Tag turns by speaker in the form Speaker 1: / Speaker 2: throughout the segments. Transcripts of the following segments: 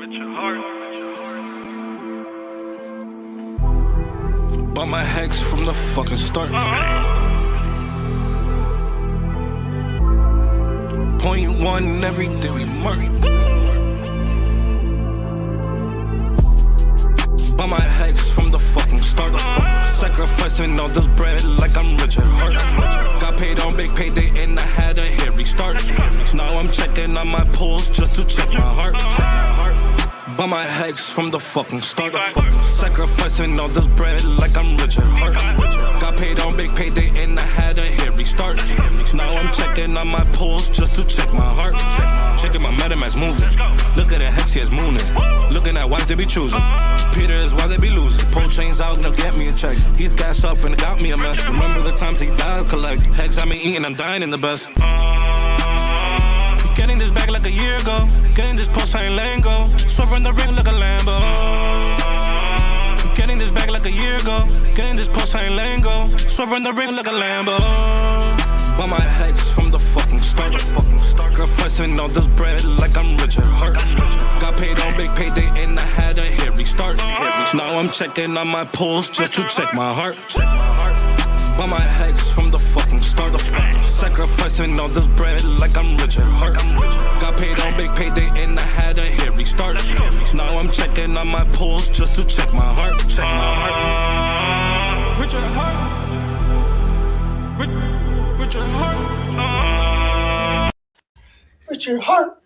Speaker 1: Bought my HEX from the fucking start. Point one every day we mark. Bought my HEX from the fucking start. Sacrificing all this bread like I'm Richard Hart. Got paid on big payday and I had a hairy start. Now I'm checking on my pulse just to check my heart. Bought my HEX from the fucking start. Sacrificing all this bread like I'm Richard Hart. Got paid on big payday and I had a hairy start. Now I'm checking on my pulse just to check my heart. Checking my MetaMask moving. Look at the HEX, he is mooning. Looking at why they be choosing. Peter is why they be losing. Pulsechain's out, now get me a check. He's gas up and it got me a mess. Remember the times he died, collect. HEX had me eating, I'm dying in the best. Getting this back like a year ago. Getting this Pulsechain lingo. Swerving the ring like a Lambo. Getting this back like a year ago. Getting this Pulsechain lingo. Swerving the ring like a Lambo. Bought my HEX from the fucking start. Sacrificing all this bread like I'm Richard Hart. Got paid on big payday and I had a hairy start. Now I'm checking on my pulse just to check my heart. Bought my HEX from the fucking start. Sacrificing all this bread like I'm Richard Hart. Got paid on big payday and I had a hairy start. Now I'm checking on my pulse just to check my heart. Richard Hart. Richard Hart.
Speaker 2: Richard Hart.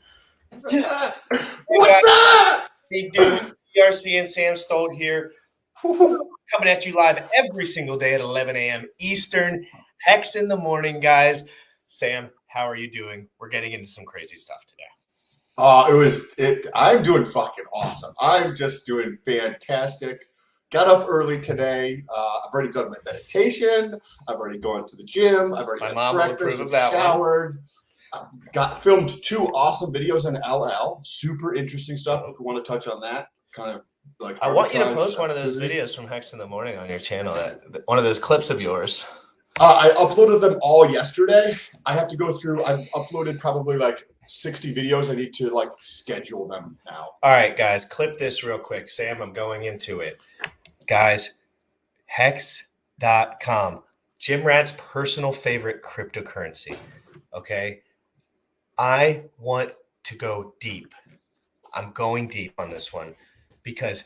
Speaker 2: What's up? Hey, dude. PRC and Sam Stolt here. Coming at you live every single day at 11 a.m. Eastern. HEX in the morning, guys. Sam, how are you doing? We're getting into some crazy stuff today.
Speaker 3: I'm doing fucking awesome. I'm just doing fantastic. Got up early today. I've already done my meditation. I've already gone to the gym. I've already had breakfast, showered. Got filmed 2 awesome videos in LL. Super interesting stuff. If you want to touch on that, kind of like
Speaker 2: I want you to post one of those videos from HEX in the morning on your channel. One of those clips of yours.
Speaker 3: I uploaded them all yesterday. I have to go through. I've uploaded probably like 60 videos. I need to like schedule them now.
Speaker 2: All right, guys, clip this real quick. Sam, I'm going into it. Guys, hex.com. Jim Rat's personal favorite cryptocurrency. Okay. I want to go deep. I'm going deep on this one because,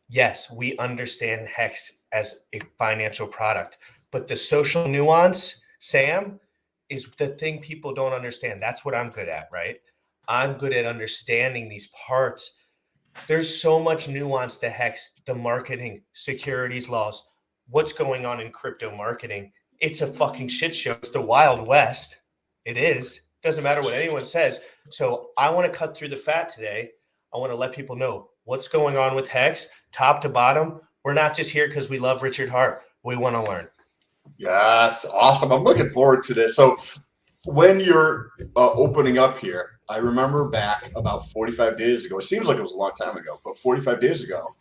Speaker 2: yes, we understand HEX as a financial product, but the social nuance, Sam, is the thing people don't understand. That's what I'm good at, right? I'm good at understanding these parts. There's so much nuance to HEX, the marketing, securities laws, what's going on in crypto marketing. It's a fucking shit show. It's the Wild West. It is. Doesn't matter what anyone says. So I want to cut through the fat today. I want to let people know what's going on with HEX, top to bottom. We're not just here because we love Richard Hart. We want to learn.
Speaker 3: Yes, awesome. I'm looking forward to this. So when you're opening up here, I remember back about 45 days ago. It seems like it was a long time ago, but 45 days ago,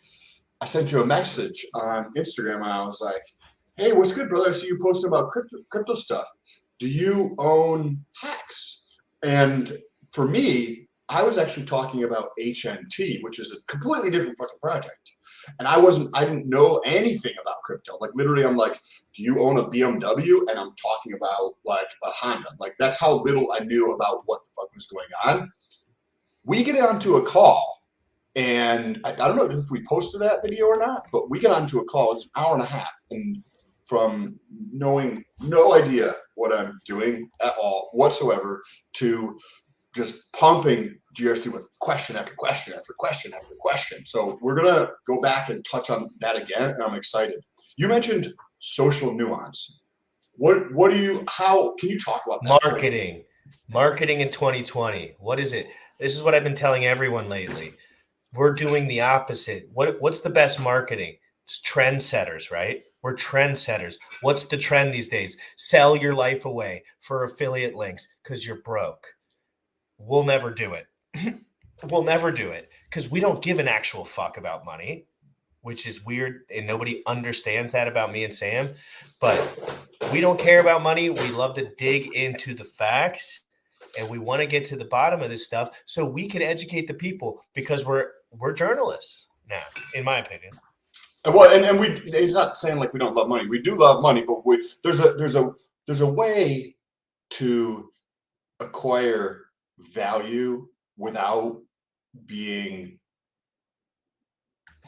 Speaker 3: I sent you a message on Instagram and I was like, hey, what's good, brother? I see you posting about crypto stuff. Do you own HEX? And for me, I was actually talking about HNT, which is a completely different fucking project. And I didn't know anything about crypto. Like literally, I'm like, do you own a BMW? And I'm talking about like a Honda. Like that's how little I knew about what the fuck was going on. We get onto a call and I don't know if we posted that video or not, but we get onto a call. It's an hour and a half. And from knowing no idea what I'm doing at all whatsoever to just pumping GRC with question after question after question after question. So we're going to go back and touch on that again. And I'm excited. You mentioned social nuance. How can you talk about that?
Speaker 2: Marketing in 2020. What is it? This is what I've been telling everyone lately. We're doing the opposite. What's the best marketing? It's trendsetters, right? We're trendsetters. What's the trend these days? Sell your life away for affiliate links because you're broke. We'll never do it. We'll never do it because we don't give an actual fuck about money, which is weird. And nobody understands that about me and Sam. But we don't care about money. We love to dig into the facts. and we want to get to the bottom of this stuff so we can educate the people, because we're journalists now, in my opinion.
Speaker 3: Well, and we, it's not saying like we don't love money. We do love money, but there's a way to acquire value without being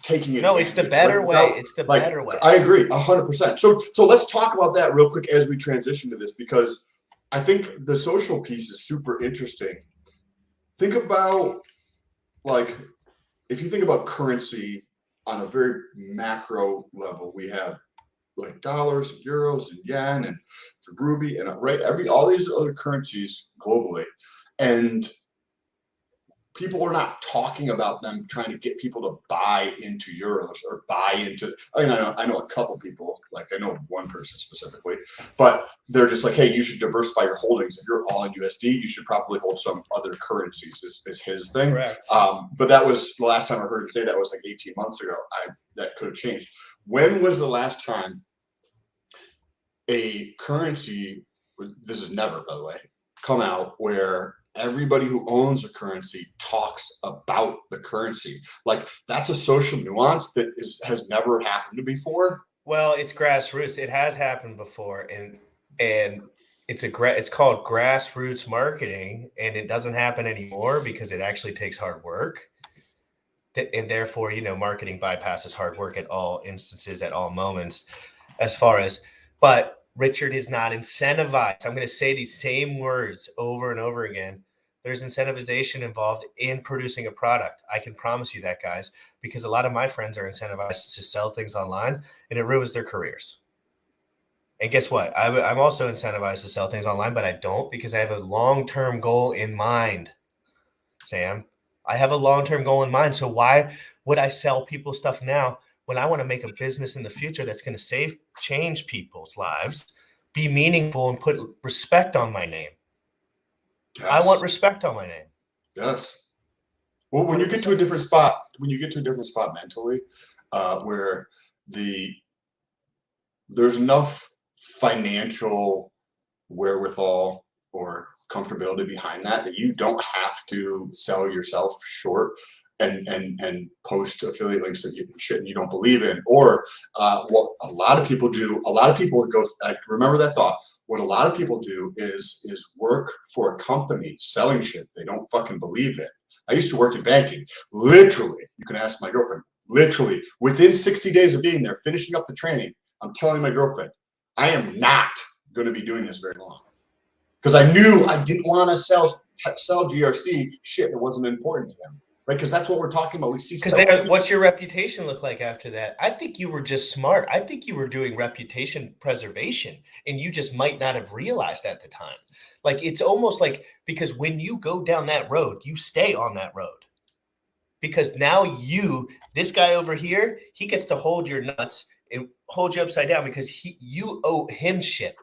Speaker 3: taking it.
Speaker 2: No, it's the better way. It's the better way.
Speaker 3: I agree 100%. So let's talk about that real quick as we transition to this, because I think the social piece is super interesting. Think about, like, if you think about currency on a very macro level, we have like dollars, and euros, and yen, and ruby, and all these other currencies globally, and people are not talking about them trying to get people to buy into euros or buy into. I mean, I know a couple people, like I know one person specifically, but they're just like, hey, you should diversify your holdings. If you're all in USD, you should probably hold some other currencies. Is his thing.
Speaker 2: Correct.
Speaker 3: But that was the last time I heard him say that was like 18 months ago. That could have changed. When was the last time a currency, this is never, by the way, come out where everybody who owns a currency talks about the currency? Like, that's a social nuance that has never happened before.
Speaker 2: Well, it's grassroots. It has happened before, and it's called grassroots marketing, and it doesn't happen anymore because it actually takes hard work. And therefore, marketing bypasses hard work at all instances, at all moments, but Richard is not incentivized. I'm going to say these same words over and over again. There's incentivization involved in producing a product. I can promise you that, guys, because a lot of my friends are incentivized to sell things online, and it ruins their careers. And guess what? I'm also incentivized to sell things online, but I don't, because I have a long-term goal in mind, Sam. I have a long-term goal in mind. So why would I sell people stuff now when I want to make a business in the future that's going to change people's lives, be meaningful, and put respect on my name? Yes. I want respect on my name.
Speaker 3: Yes. Well, when you get to a different spot, mentally, where there's enough financial wherewithal or comfortability behind that you don't have to sell yourself short and post affiliate links that you don't believe in, or what a lot of people do. A lot of people go. Remember that thought. What a lot of people do is work for a company selling shit they don't fucking believe in. I used to work in banking. Literally, you can ask my girlfriend. Literally, within 60 days of being there, finishing up the training, I'm telling my girlfriend, I am not going to be doing this very long, because I knew I didn't want to sell GRC shit that wasn't important to them. Right, because that's what we're talking about. We see.
Speaker 2: Because what's your reputation look like after that? I think you were just smart. I think you were doing reputation preservation, and you just might not have realized at the time. Like, it's almost like, because when you go down that road, you stay on that road. Because now this guy over here, he gets to hold your nuts and hold you upside down, because you owe him shit,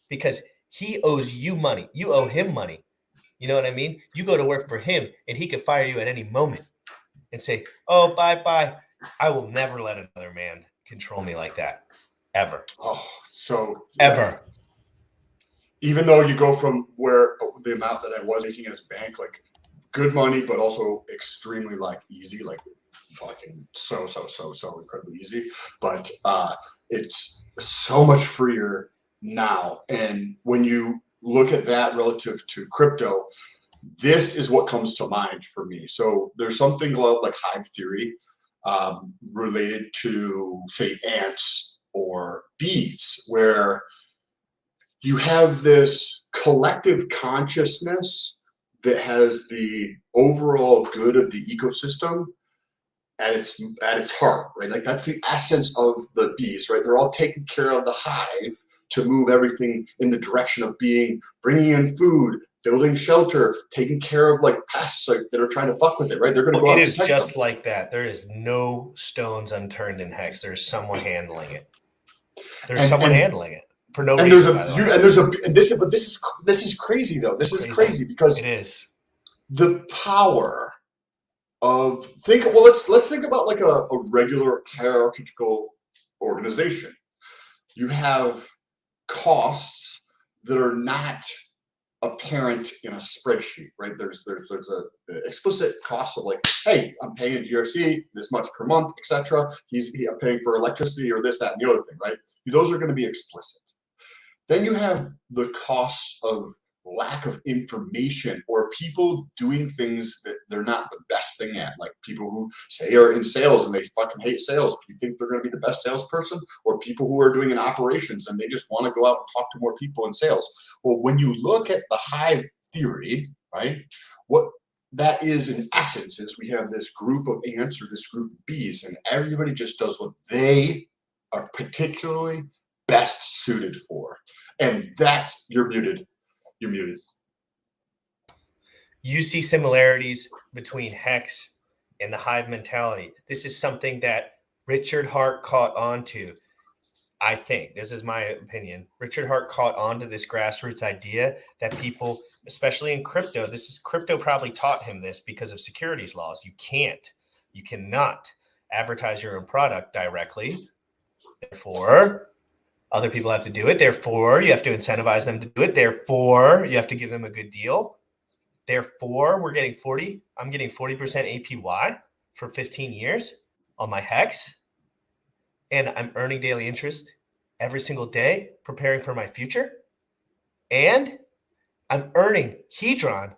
Speaker 2: because he owes you money. You owe him money. You know what I mean? You go to work for him, and he could fire you at any moment and say, oh, bye. I will never let another man control me like that, ever.
Speaker 3: Oh, so
Speaker 2: ever.
Speaker 3: Even though you go from where the amount that I was making as a bank, like good money, but also extremely like easy, like fucking so incredibly easy. But it's so much freer now. And when you look at that relative to crypto, this is what comes to mind for me. So there's something like hive theory related to, say, ants or bees, where you have this collective consciousness that has the overall good of the ecosystem at its heart, right? Like, that's the essence of the bees, right? They're all taking care of the hive to move everything in the direction of bringing in food, building shelter, taking care of like pests that are trying to fuck with it, right? They're going to go out and protect
Speaker 2: just
Speaker 3: them.
Speaker 2: Like that. There is no stones unturned in HEX. There's someone handling it. There's someone handling it for no reason.
Speaker 3: This is crazy though. This is crazy because
Speaker 2: it is
Speaker 3: the power of let's think about like a regular hierarchical organization. You have costs that are not apparent in a spreadsheet, right? There's a explicit cost of like, hey, I'm paying GRC this much per month, etc. I'm paying for electricity or this, that, and the other thing, right? Those are going to be explicit. Then you have the costs of lack of information or people doing things that they're not the best thing at, like people who say are in sales and they fucking hate sales. Do you think they're going to be the best salesperson? Or people who are doing in operations and they just want to go out and talk to more people in sales? Well, when you look at the hive theory, right, what that is in essence is we have this group of ants or this group of bees, and everybody just does what they are particularly best suited for. And that's, you're muted. You're muted.
Speaker 2: You see similarities between HEX and the hive mentality. This is something that Richard Hart caught on to. I think, this is my opinion, Richard Hart caught on to this grassroots idea that people, especially in crypto, crypto probably taught him this because of securities laws. You cannot advertise your own product directly. Therefore, other people have to do it. Therefore, you have to incentivize them to do it. Therefore, you have to give them a good deal. Therefore, I'm getting 40% APY for 15 years on my HEX. And I'm earning daily interest every single day, preparing for my future. And I'm earning Hedron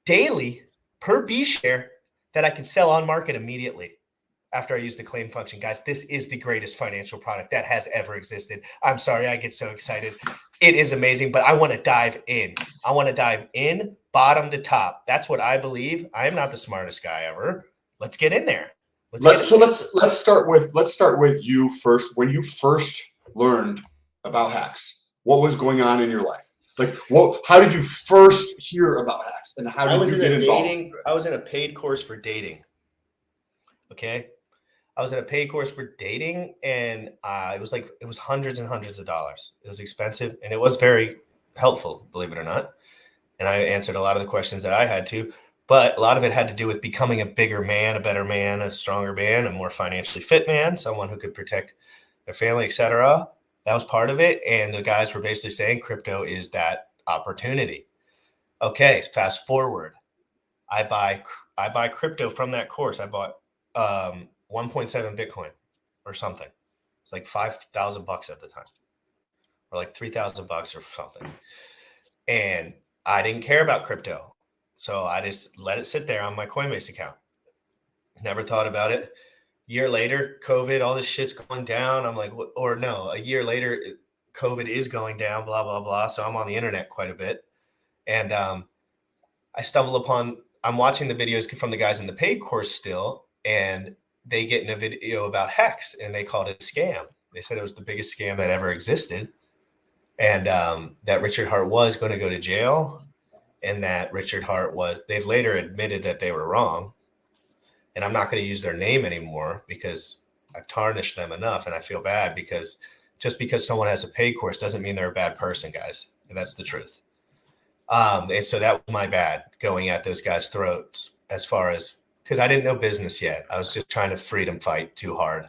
Speaker 2: daily per B share that I can sell on market immediately after I use the claim function. Guys, this is the greatest financial product that has ever existed. I'm sorry I get so excited. It is amazing, but I want to dive in. I want to dive in bottom to top. That's what I believe. I am not the smartest guy ever. Let's get in there.
Speaker 3: Let's start with you first. When you first learned about HEX, what was going on in your life? Like, how did you first hear about HEX, and how did you get involved?
Speaker 2: I was in a paid course for dating. Okay. I was in a paid course for dating, and it was hundreds and hundreds of dollars. It was expensive, and it was very helpful, believe it or not. And I answered a lot of the questions that I had to, but a lot of it had to do with becoming a bigger man, a better man, a stronger man, a more financially fit man, someone who could protect their family, etc. That was part of it. And the guys were basically saying crypto is that opportunity. Okay, fast forward. I buy crypto from that course. I bought 1.7 Bitcoin or something. It's like $5,000 at the time, or like $3,000 or something. And I didn't care about crypto, so I just let it sit there on my Coinbase account. Never thought about it. Year later, COVID, all this shit's going down. I'm like, or no, a year later, COVID is going down, blah, blah, blah. So I'm on the internet quite a bit. And I stumble upon, I'm watching the videos from the guys in the paid course still, and they get in a video about HEX, and they called it a scam. They said it was the biggest scam that ever existed. And that Richard Hart was going to go to jail, and that Richard Hart they've later admitted that they were wrong. And I'm not going to use their name anymore because I've tarnished them enough, and I feel bad because just because someone has a paid course doesn't mean they're a bad person, guys. And that's the truth. And so that was my bad, going at those guys' throats as far as, because I didn't know business yet. I was just trying to freedom fight too hard.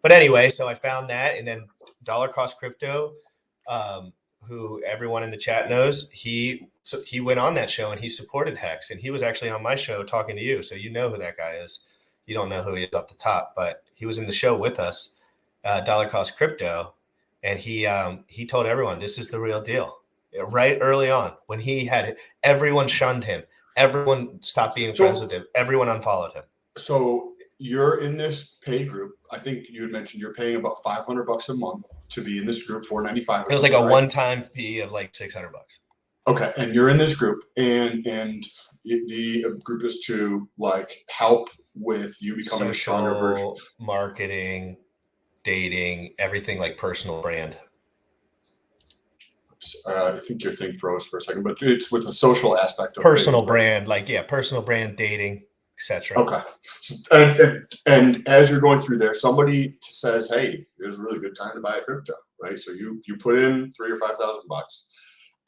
Speaker 2: But anyway, so I found that, and then Dollar Cost Crypto, who everyone in the chat knows, he went on that show and he supported HEX, and he was actually on my show talking to you. So you know who that guy is. You don't know who he is off the top, but he was in the show with us, Dollar Cost Crypto. And he told everyone, this is the real deal. Right early on, when he had it, everyone shunned him. Everyone stopped being friends with him. Everyone unfollowed him.
Speaker 3: So you're in this paid group. I think you had mentioned you're paying about $500 a month to be in this group, $495.
Speaker 2: It was like a one-time fee of like $600.
Speaker 3: Okay, and you're in this group, and the group is to like help with you becoming a stronger version.
Speaker 2: Marketing, dating, everything, like personal brand.
Speaker 3: I think your thing froze for a second, but it's with the social aspect of
Speaker 2: personal brand, personal brand, dating, etc.
Speaker 3: Okay, and as you're going through there, somebody says, "Hey, it's a really good time to buy a crypto," right? So you put in $3,000 or $5,000,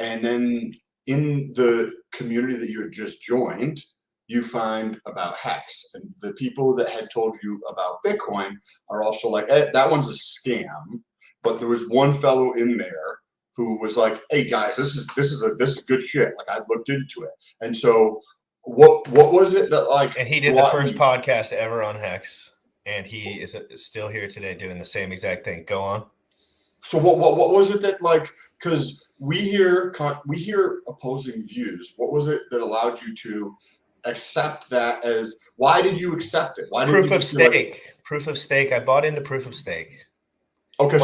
Speaker 3: and then in the community that you had just joined, you find about HEX, and the people that had told you about Bitcoin are also like, that one's a scam. But there was one fellow in there who was like, "Hey guys, this is good shit. Like I've looked into it." And so, what was it that like?
Speaker 2: And he did the first podcast ever on HEX, and he is still here today doing the same exact thing. Go on.
Speaker 3: So what was it that like? Because we hear opposing views. What was it that allowed you to accept that as? Why did you accept it? Why did
Speaker 2: proof of stake? Proof of stake. I bought into proof of stake.
Speaker 3: Okay,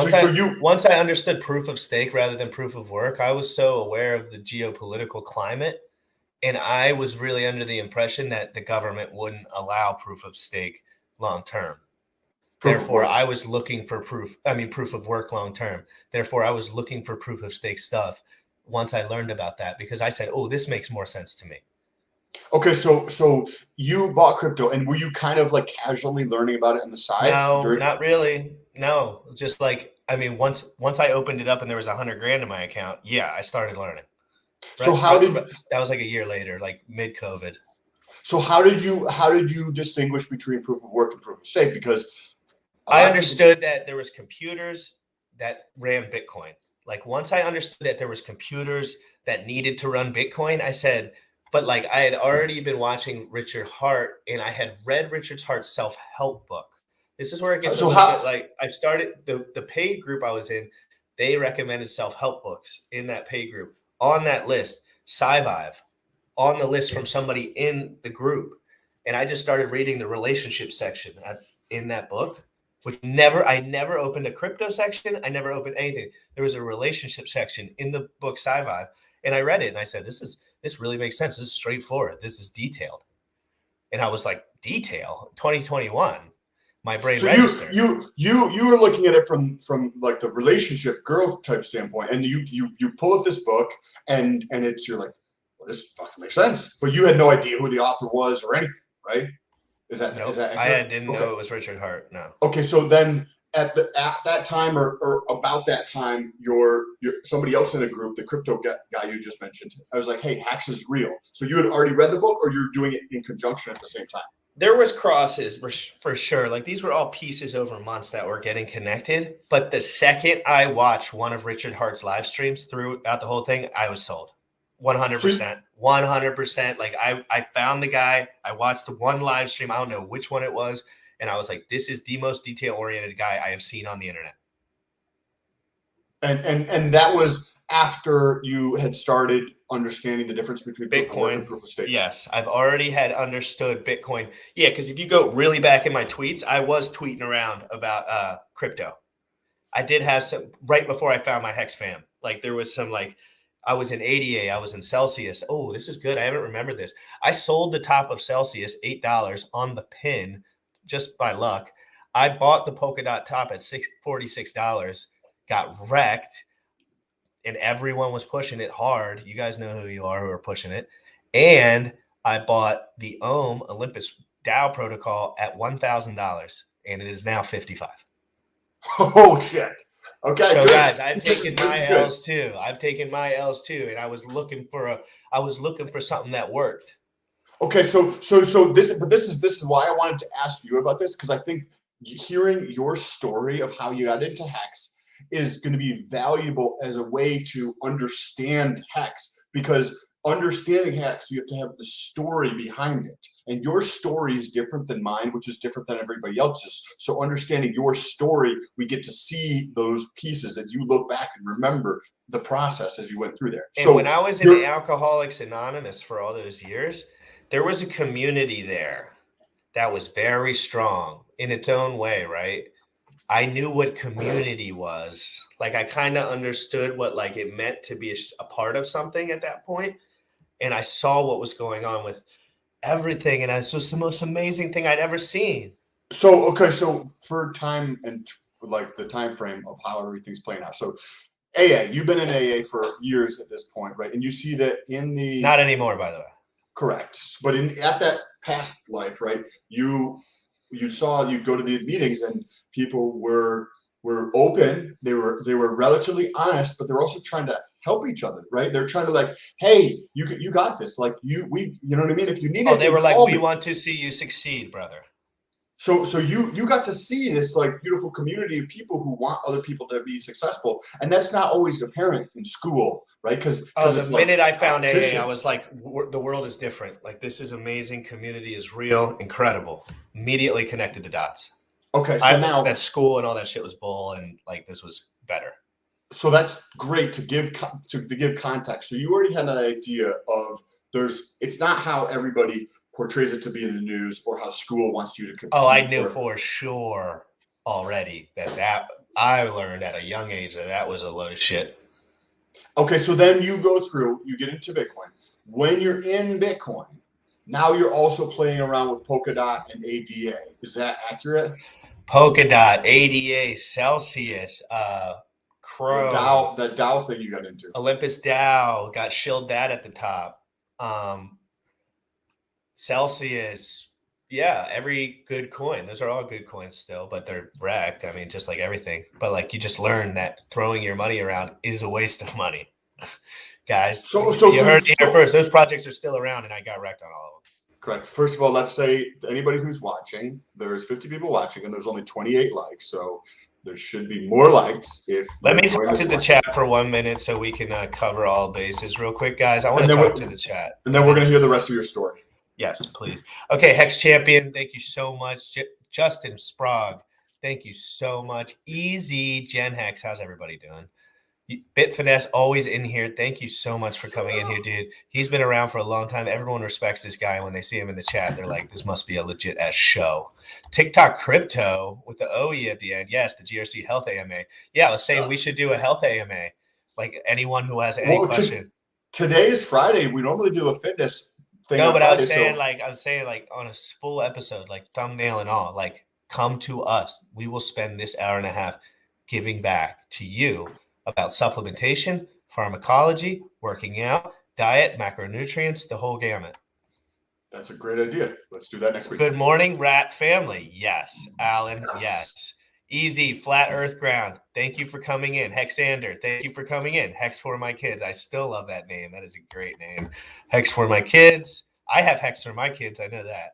Speaker 2: once I understood proof of stake rather than proof of work, I was so aware of the geopolitical climate, and I was really under the impression that the government wouldn't allow proof of stake long term. Therefore, I was looking for proof of work long term. Therefore, I was looking for proof of stake stuff once I learned about that, because I said, oh, this makes more sense to me.
Speaker 3: Okay, so you bought crypto, and were you kind of like casually learning about it on the side?
Speaker 2: No, not really. No, just like, I mean, once I opened it up and there was $100,000 in my account, yeah, I started learning.
Speaker 3: So
Speaker 2: that was like a year later, like mid-COVID.
Speaker 3: So how did you distinguish between proof of work and proof of stake? Because
Speaker 2: I understood that there was computers that ran Bitcoin. Like once I understood that there was computers that needed to run Bitcoin, I said, but like I had already been watching Richard Hart, and I had read Richard Hart's self-help book. This is where it gets like I started the paid group I was in. They recommended self-help books in that paid group. On that list, Sci-Vive, on the list from somebody in the group. And I just started reading the relationship section in that book, which I never opened a crypto section. I never opened anything. There was a relationship section in the book Sci-Vive, and I read it and I said, this really makes sense. This is straightforward. This is detailed. And I was like, detail? 2021. My brain registered.
Speaker 3: You were looking at it from like the relationship girl type standpoint, and you pull up this book and you're like, well, this fucking makes sense. But you had no idea who the author was or anything, right? Is that
Speaker 2: I didn't know it was Richard Hart. No.
Speaker 3: Okay, so then at that time or about that time, you're somebody else in the group, the crypto guy you just mentioned. I was like, hey, HEX is real. So you had already read the book, or you're doing it in conjunction at the same time?
Speaker 2: There was crosses for sure. Like these were all pieces over months that were getting connected. But the second I watched one of Richard Hart's live streams throughout the whole thing, I was sold. 100%. 100%. Like I found the guy. I watched the one live stream. I don't know which one it was. And I was like, this is the most detail-oriented guy I have seen on the internet.
Speaker 3: And that was after you had started understanding the difference between
Speaker 2: Bitcoin
Speaker 3: and proof of stake.
Speaker 2: Yes, I've already had understood Bitcoin. Yeah, because if you go really back in my tweets, I was tweeting around about crypto. I did have some right before I found my HEX fam. Like there was some like I was in ADA, I was in Celsius. Oh, this is good. I haven't remembered this. I sold the top of Celsius $8 on the pin just by luck. I bought the Polkadot top at $46, got wrecked. And everyone was pushing it hard. You guys know who you are who are pushing it. And I bought the Ohm Olympus DAO protocol at $1,000, and it is now $55.
Speaker 3: Oh shit! Okay.
Speaker 2: So
Speaker 3: good.
Speaker 2: guys, I've taken my L's too. I've taken my L's too, and I was looking for something that worked.
Speaker 3: Okay, so this is why I wanted to ask you about this, because I think hearing your story of how you got into HEX is going to be valuable as a way to understand HEX, because understanding HEX, you have to have the story behind it. And your story is different than mine, which is different than everybody else's. So understanding your story, we get to see those pieces as you look back and remember the process as you went through there.
Speaker 2: And
Speaker 3: so
Speaker 2: when I was in Alcoholics Anonymous for all those years, there was a community there that was very strong in its own way, right? I knew what community was. Like I kind of understood what like it meant to be a part of something at that point. And I saw what was going on with everything. And it's just the most amazing thing I'd ever seen.
Speaker 3: So, okay. So for time and like the time frame of how everything's playing out. So AA, you've been in AA for years at this point, right? And you see that in the...
Speaker 2: Not anymore, by the way.
Speaker 3: Correct. But at that past life, right? You saw, you go to the meetings and people were open. They were relatively honest, but they're also trying to help each other, right? They're trying to like, hey, you got this. Like you know what I mean? If you need it,
Speaker 2: they were like, we want to see you succeed, brother.
Speaker 3: So you got to see this like beautiful community of people who want other people to be successful, and that's not always apparent in school, right? Because
Speaker 2: The
Speaker 3: it's
Speaker 2: minute
Speaker 3: like
Speaker 2: I found AA, I
Speaker 3: competition.
Speaker 2: was like, the world is different. Like, this is amazing. Community is real, incredible. Immediately connected the dots.
Speaker 3: Okay, so now
Speaker 2: That school and all that shit was bull, and like this was better.
Speaker 3: so that's great to give to give context. So you already had an idea of it's not how everybody portrays it to be in the news or how school wants you to compete.
Speaker 2: Oh, I knew
Speaker 3: or,
Speaker 2: for sure already that I learned at a young age that was a load of shit.
Speaker 3: Okay, so then you go through, you get into Bitcoin. When you're in Bitcoin, now you're also playing around with Polkadot and ADA. Is that accurate?
Speaker 2: Polkadot, ADA, Celsius, Crow,
Speaker 3: That DAO thing you got into.
Speaker 2: Olympus DAO, got shilled that at the top. Celsius, yeah, every good coin. Those are all good coins still, but they're wrecked. I mean, just like everything. But like you just learn that throwing your money around is a waste of money. Guys, you heard it here first. Those projects are still around, and I got wrecked on all of them.
Speaker 3: Correct. First of all, let's say anybody who's watching, there's 50 people watching, and there's only 28 likes. So there should be more likes.
Speaker 2: Let me talk to the chat for 1 minute so we can cover all bases real quick, guys. I want to talk to the chat.
Speaker 3: And then we're going to hear the rest of your story.
Speaker 2: Yes, please. Okay, Hex Champion, thank you so much. Justin Sprague, thank you so much. Easy Gen Hex, how's everybody doing? Bit Finesse, always in here. Thank you so much for coming in here, dude. He's been around for a long time. Everyone respects this guy. When they see him in the chat, they're like, this must be a legit ass show. TikTok Crypto with the OE at the end. Yes, the GRC Health AMA. Yeah, I was saying we should do a health AMA. Like anyone who has any question.
Speaker 3: Today is Friday. We normally do a fitness thing.
Speaker 2: No, but Friday, I was saying like on a full episode, like thumbnail and all, like come to us. We will spend this hour and a half giving back to you about supplementation, pharmacology, working out, diet, macronutrients, the whole gamut.
Speaker 3: That's a great idea. Let's do that next week.
Speaker 2: Good morning, Rat Family. Yes. Alan, yes. Easy, Flat Earth Ground. Thank you for coming in. Hexander, thank you for coming in. Hex for my kids. I still love that name. That is a great name. Hex for my kids. I have Hex for my kids. I know that.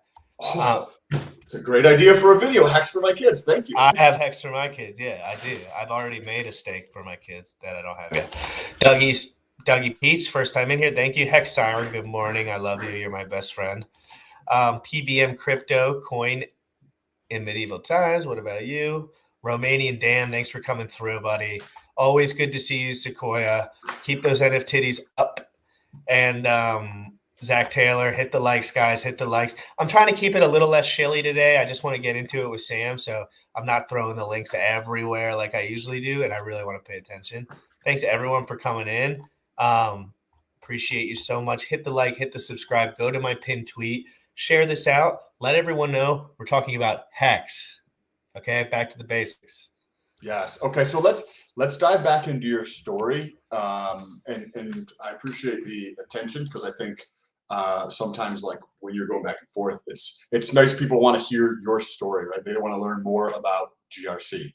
Speaker 3: It's a great idea for a video. Hex for my kids. Thank you.
Speaker 2: I have Hex for my kids. Yeah, I do. I've already made a steak for my kids that I don't have yet. Dougie Peach, first time in here. Thank you. Hex Siren, good morning. I love you. You're my best friend. PVM Crypto, coin in medieval times. What about you? Romanian Dan, thanks for coming through, buddy. Always good to see you, Sequoia. Keep those NFTs up. And Zach Taylor, hit the likes, guys. Hit the likes. I'm trying to keep it a little less shilly today. I just want to get into it with Sam, so I'm not throwing the links everywhere like I usually do, and I really want to pay attention. Thanks, everyone, for coming in. Appreciate you so much. Hit the like, hit the subscribe. Go to my pinned tweet. Share this out. Let everyone know we're talking about Hex. Okay, back to the basics.
Speaker 3: Yes. Okay, so let's dive back into your story. And I appreciate the attention because I think sometimes like when you're going back and forth, it's nice people want to hear your story, right? They want to learn more about GRC.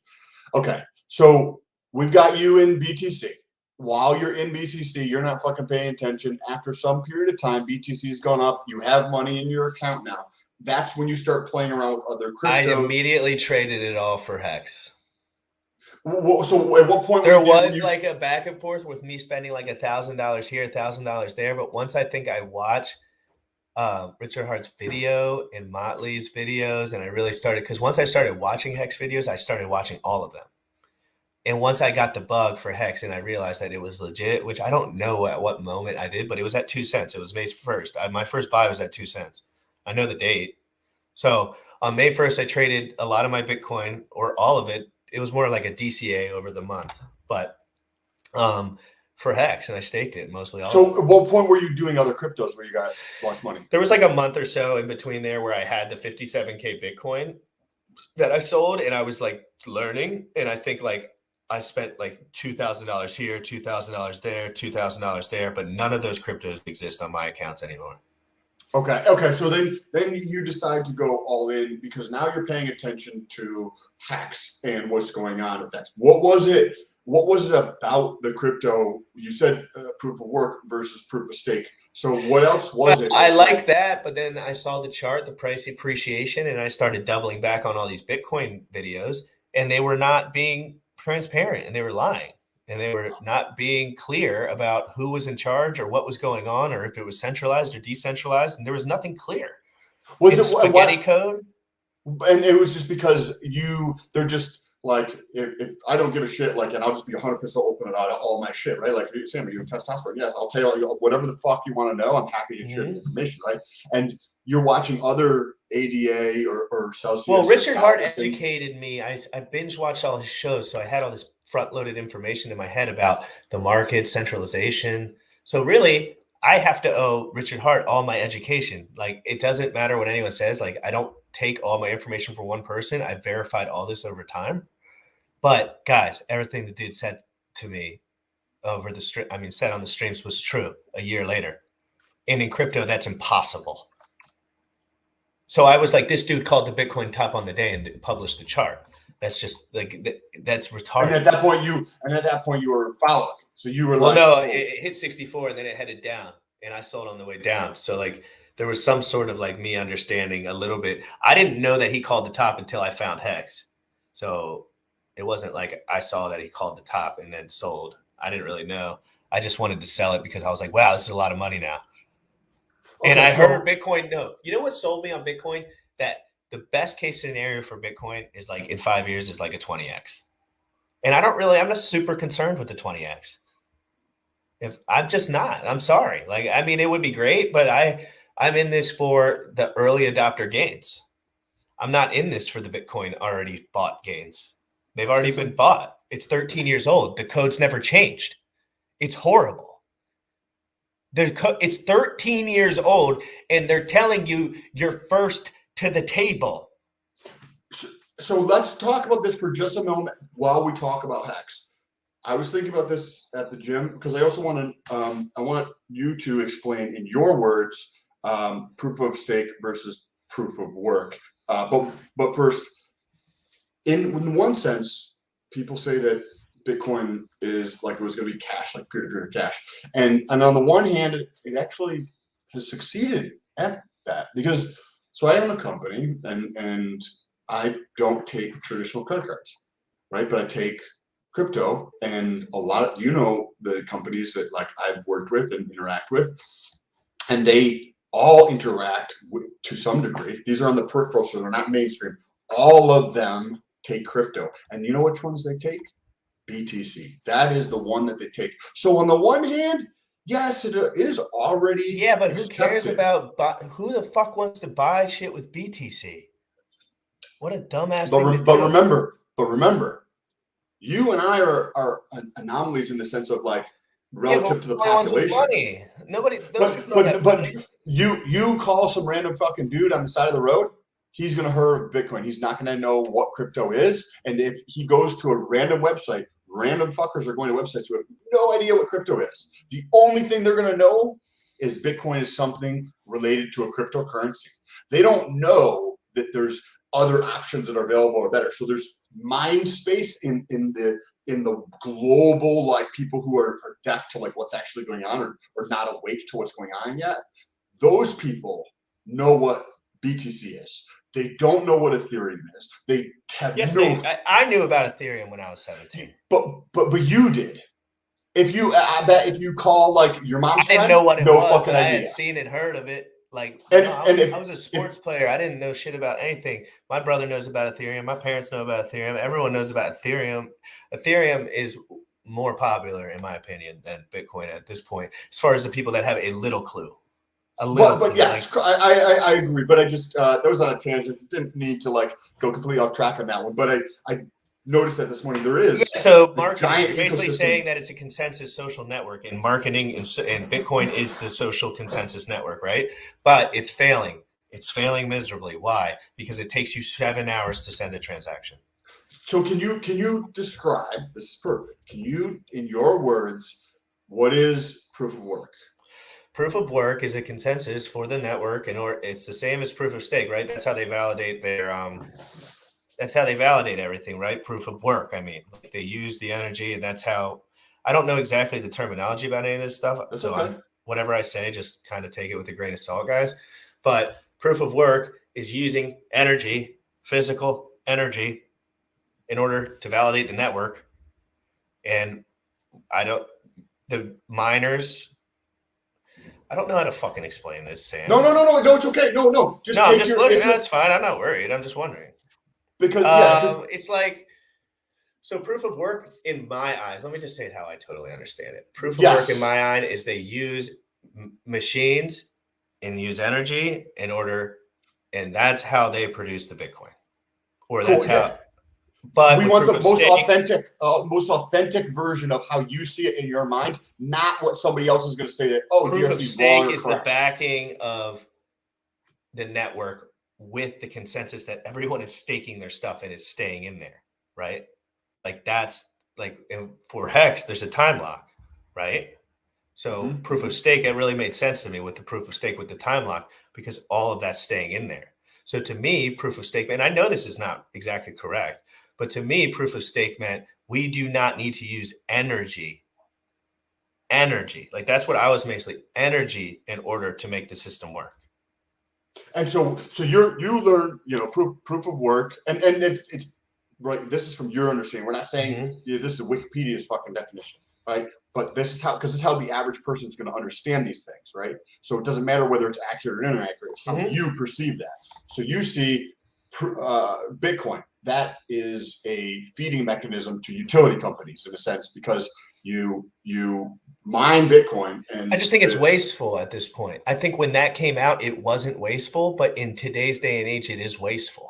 Speaker 3: Okay, so we've got you in BTC. While you're in BTC, you're not fucking paying attention. After some period of time, BTC's gone up. You have money in your account now. That's when you start playing around with other cryptos.
Speaker 2: I immediately traded it all for Hex.
Speaker 3: So at what point
Speaker 2: there was like a back and forth with me spending like $1,000 here, $1,000 there. But once I think I watched Richard Hart's video and Motley's videos, and I really started, because once I started watching Hex videos, I started watching all of them. And once I got the bug for Hex and I realized that it was legit, which I don't know at what moment I did, but it was at 2 cents. It was May 1st. My first buy was at 2 cents. I know the date. So on May 1st, I traded a lot of my Bitcoin, or all of it. It was more like a DCA over the month, but for Hex, and I staked it mostly.
Speaker 3: So at what point were you doing other cryptos where you got lost money?
Speaker 2: There was like a month or so in between there where I had the 57K Bitcoin that I sold, and I was like learning. And I think like I spent like $2,000 here, $2,000 there, $2,000 there, but none of those cryptos exist on my accounts anymore.
Speaker 3: Okay. So then you decide to go all in because now you're paying attention to Hex and what's going on with Hex. What was it about the crypto? You said proof of work versus proof of stake. So what else was it?
Speaker 2: I like that, but then I saw the chart, the price appreciation, and I started doubling back on all these Bitcoin videos, and they were not being transparent, and they were lying, and they were not being clear about who was in charge or what was going on, or if it was centralized or decentralized, and there was nothing clear.
Speaker 3: Was
Speaker 2: It's
Speaker 3: it
Speaker 2: spaghetti code?
Speaker 3: And it was just because they're just like, if I don't give a shit, like, and I'll just be 100% open about all my shit, right? Like, Sam, you're testosterone. Yes, I'll tell you whatever the fuck you want to know. I'm happy to share the information, right? And you're watching other ADA or Celsius.
Speaker 2: Well, Richard Hart educated me. I binge watched all his shows, so I had all this front-loaded information in my head about the market, centralization. So really, I have to owe Richard Hart all my education. Like, it doesn't matter what anyone says. Like, I don't take all my information from one person. I've verified all this over time. But guys, everything the dude said to me over the stream, said on the streams was true a year later. And in crypto, that's impossible. So I was like, this dude called the Bitcoin top on the day and published the chart. That's just like, that's retarded.
Speaker 3: And at that point you were following. So you were
Speaker 2: it hit 64 and then it headed down, and I sold on the way down. So like, there was some sort of like me understanding a little bit. I didn't know that he called the top until I found HEX. So it wasn't like I saw that he called the top and then sold. I didn't really know. I just wanted to sell it because I was like, wow, this is a lot of money now. Okay, and I heard Bitcoin. No, you know what sold me on Bitcoin? That the best case scenario for Bitcoin is like in 5 years is like a 20x. And I'm not super concerned with the 20x. I'm sorry. Like, it would be great, but I'm in this for the early adopter gains. I'm not in this for the Bitcoin already bought gains. They've already been bought. It's 13 years old. The code's never changed. It's horrible. It's 13 years old, and they're telling you you're first to the table.
Speaker 3: So let's talk about this for just a moment while we talk about HEX. I was thinking about this at the gym because I also want you to explain in your words proof of stake versus proof of work. But first, in one sense, people say that Bitcoin is like it was going to be cash, like peer-to-peer cash, and on the one hand, it actually has succeeded at that because so I own a company and I don't take traditional credit cards, right? But I take crypto, and a lot of the companies that like I've worked with and interact with, and they all interact with, to some degree. These are on the peripheral, so they're not mainstream. All of them take crypto, and you know which ones they take? BTC. That is the one that they take. So on the one hand, yes, it is already
Speaker 2: but who cares about who the fuck wants to buy shit with BTC? What a dumbass thing to do.
Speaker 3: But remember, you and I are anomalies in the sense of like relative to the population.
Speaker 2: Money. Nobody.
Speaker 3: But you call some random fucking dude on the side of the road, he's gonna heard of Bitcoin. He's not gonna know what crypto is. And if he goes to a random website, random fuckers are going to websites who have no idea what crypto is. The only thing they're gonna know is Bitcoin is something related to a cryptocurrency. They don't know that there's other options that are available or better. So there's mind space in the global, like people who are deaf to like what's actually going on or not awake to what's going on yet. Those people know what BTC is. They don't know what Ethereum is. They have
Speaker 2: I knew about Ethereum when I was 17.
Speaker 3: But you did. I bet if you call like your mom's
Speaker 2: I didn't know what it was,
Speaker 3: fucking
Speaker 2: but
Speaker 3: idea.
Speaker 2: I had seen and heard of it. Like, I was a sports player. I didn't know shit about anything. My brother knows about Ethereum. My parents know about Ethereum. Everyone knows about Ethereum. Ethereum is more popular, in my opinion, than Bitcoin at this point, as far as the people that have a little clue.
Speaker 3: But yes, I agree. But I just that was on a tangent. Didn't need to like go completely off track on that one. But I noticed that this morning there is
Speaker 2: so marketing. You're basically saying that it's a consensus social network, and marketing and Bitcoin is the social consensus network, right? But it's failing. It's failing miserably. Why? Because it takes you 7 hours to send a transaction.
Speaker 3: So can you describe? This is perfect. Can you, in your words, what is proof of work?
Speaker 2: Proof of work is a consensus for the network, and it's the same as proof of stake, right? That's how they validate their That's how they validate everything, right? Proof of work. They use the energy, and that's how. I don't know exactly the terminology about any of this stuff, whatever I say, just kind of take it with a grain of salt, guys. But proof of work is using energy, physical energy, in order to validate the network. And the miners, I don't know how to fucking explain this, Sam.
Speaker 3: No, it's okay. No. Just
Speaker 2: I'm
Speaker 3: take
Speaker 2: just
Speaker 3: your
Speaker 2: looking. That's fine. I'm not worried. I'm just wondering.
Speaker 3: Because
Speaker 2: It's like, so proof of work in my eyes, let me just say it how I totally understand it. Proof of work in my eye is they use machines and use energy in order, and that's how they produce the Bitcoin. Or that's how. But
Speaker 3: we want the most authentic version of how you see it in your mind, not what somebody else is going to say that, oh,
Speaker 2: proof of stake is the backing of the network with the consensus that everyone is staking their stuff and is staying in there, right? Like that's like for HEX, there's a time lock, right? So proof of stake, it really made sense to me with the proof of stake with the time lock because all of that's staying in there. So to me, proof of stake, and I know this is not exactly correct, but to me, proof of stake meant we do not need to use energy. Like that's what I was basically energy in order to make the system work.
Speaker 3: And so you learn, proof of work, and it's right. This is from your understanding. We're not saying this is Wikipedia's fucking definition, right? But this is how the average person is going to understand these things, right? So it doesn't matter whether it's accurate or inaccurate. It's how you perceive that. So you see Bitcoin. That is a feeding mechanism to utility companies in a sense because you mine Bitcoin. And
Speaker 2: I just think it's wasteful at this point. I think when that came out, it wasn't wasteful, but in today's day and age, it is wasteful.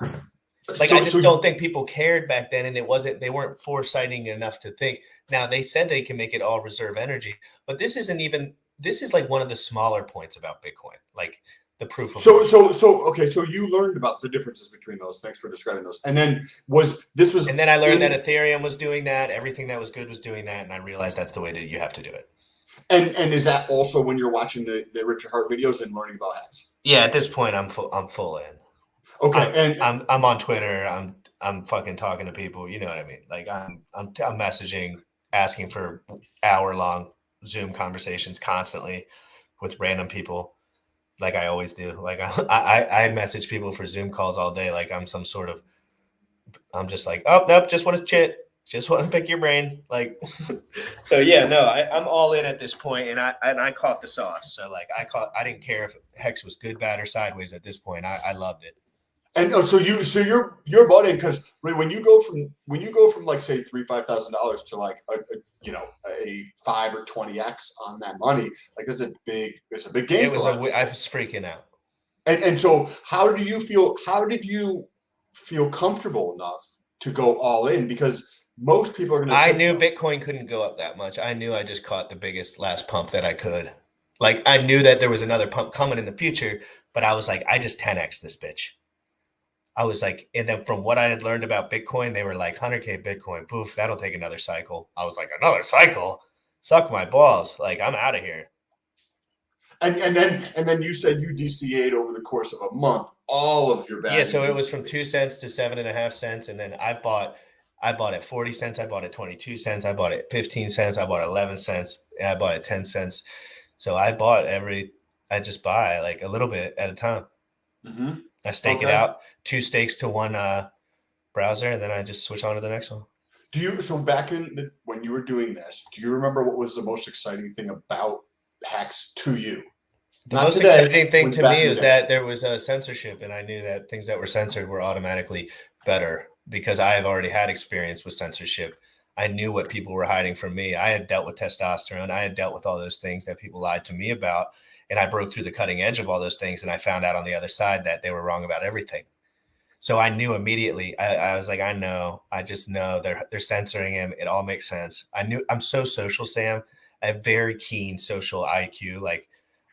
Speaker 2: Like I just don't think people cared back then, and they weren't foresighting enough to think. Now they said they can make it all reserve energy, but this is like one of the smaller points about Bitcoin, like the proof of work.
Speaker 3: So you learned about the differences between those. Thanks for describing those. And then
Speaker 2: I learned that Ethereum was doing that. Everything that was good was doing that, and I realized that's the way that you have to do it.
Speaker 3: And is that also when you're watching the Richard Hart videos and learning about HEX?
Speaker 2: Yeah, at this point, I'm full in.
Speaker 3: Okay,
Speaker 2: I'm on Twitter. I'm fucking talking to people. You know what I mean? Like I'm messaging, asking for hour-long Zoom conversations constantly with random people, like I always do. Like I message people for Zoom calls all day. Like I'm just like, oh nope, just want to chit. Just want to pick your brain, like. So yeah, no, I'm all in at this point, and I caught the sauce. So like, I didn't care if HEX was good, bad, or sideways at this point. I loved it.
Speaker 3: And so you're bought in because when you go from like say $3,000-$5,000 to like a 5 or 20x on that money, like it's a big game.
Speaker 2: I was freaking out.
Speaker 3: And so how did you feel comfortable enough to go all in? Because most people are going to.
Speaker 2: I knew Bitcoin couldn't go up that much. I knew I just caught the biggest last pump that I could. Like I knew that there was another pump coming in the future, but I was like, I just 10x this bitch. I was like, and then from what I had learned about Bitcoin, they were like 100K Bitcoin, poof, that'll take another cycle. I was like, another cycle? Suck my balls. Like I'm out of here.
Speaker 3: And then you said you DCA'd over the course of a month all of your value.
Speaker 2: Yeah, so it was from 2 cents to 7.5 cents, and then I bought at 40 cents, I bought at 22 cents, I bought at 15 cents, I bought at 11 cents, and I bought at 10 cents. So I just buy like a little bit at a time. I stake it out, 2 stakes to one browser, and then I just switch on to the next one.
Speaker 3: So back when you were doing this, do you remember what was the most exciting thing about HEX to you?
Speaker 2: The most exciting thing to me is that there was a censorship, and I knew that things that were censored were automatically better because I have already had experience with censorship. I knew what people were hiding from me. I had dealt with testosterone. I had dealt with all those things that people lied to me about, and I broke through the cutting edge of all those things, and I found out on the other side that they were wrong about everything. So I knew immediately. I was like, I just know they're censoring him. It all makes sense. I'm so social, Sam. I have very keen social IQ. Like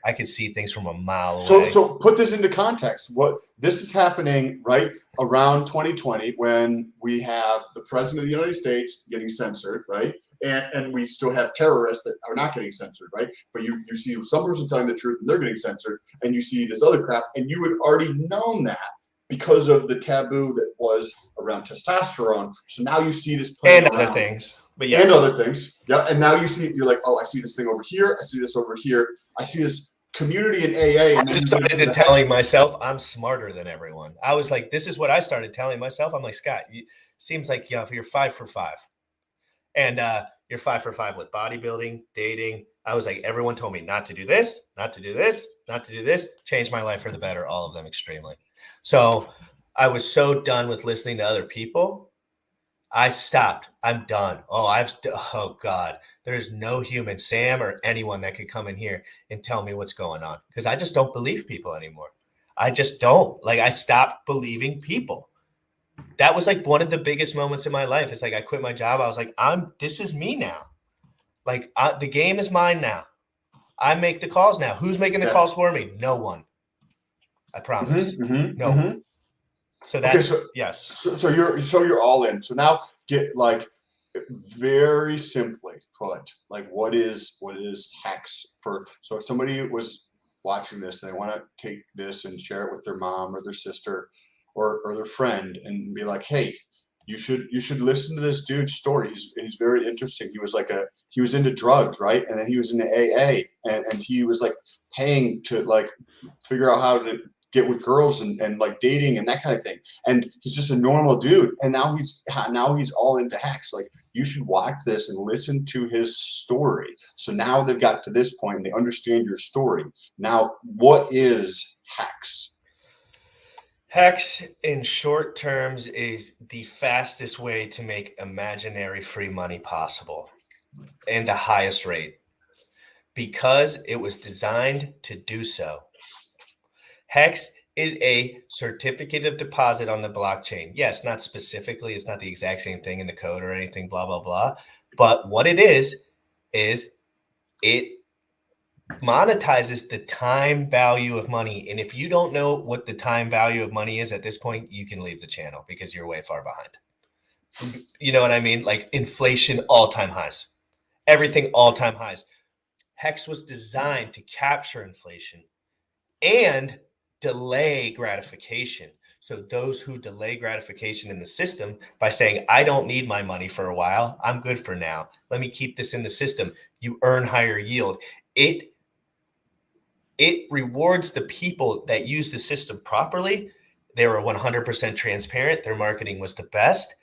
Speaker 2: I could see things from a mile away.
Speaker 3: So put this into context. This is happening right around 2020 when we have the president of the United States getting censored, right? And we still have terrorists that are not getting censored, right? But you see some person telling the truth and they're getting censored, and you see this other crap, and you had already known that because of the taboo that was around testosterone. So now you see this
Speaker 2: and other things. But yes.
Speaker 3: And other things. Yeah. And now you see, you're like, oh, I see this thing over here. I see this over here. I see this community in AA. And
Speaker 2: I just started telling myself I'm smarter than everyone. I was like, this is what I started telling myself. I'm like, Scott, seems like you're 5 for 5. And you're 5 for 5 with bodybuilding, dating. I was like, everyone told me not to do this, not to do this, not to do this. Changed my life for the better, all of them extremely. So I was so done with listening to other people. I stopped. I'm done. Oh God, there's no human, Sam or anyone that could come in here and tell me what's going on, because I just don't believe people anymore. I just don't. Like, I stopped believing people. That was like one of the biggest moments in my life. It's like I quit my job. I was like, this is me now. Like, the game is mine now. I make the calls now. Who's making the calls for me? No one. I promise. No one. So that's yes.
Speaker 3: So you're all in. So now get like very simply put, like what is HEX for? So if somebody was watching this and they want to take this and share it with their mom or their sister or their friend and be like, hey, you should listen to this dude's story. He's very interesting. He was into drugs, right? And then he was into AA and he was like paying to like figure out how to get with girls and like dating and that kind of thing. And he's just a normal dude. And now he's all into HEX. Like, you should watch this and listen to his story. So now they've got to this point and they understand your story. Now, what is HEX?
Speaker 2: HEX in short terms is the fastest way to make imaginary free money possible and the highest rate, because it was designed to do so. HEX is a certificate of deposit on the blockchain. Yes, not specifically. It's not the exact same thing in the code or anything, blah, blah, blah. But what it is it monetizes the time value of money. And if you don't know what the time value of money is at this point, you can leave the channel because you're way far behind. You know what I mean? Like inflation, all-time highs. Everything all-time highs. HEX was designed to capture inflation and delay gratification. So those who delay gratification in the system by saying, I don't need my money for a while, I'm good for now, let me keep this in the system, you earn higher yield. It rewards the people that use the system properly. They were 100% transparent. Their marketing was the best.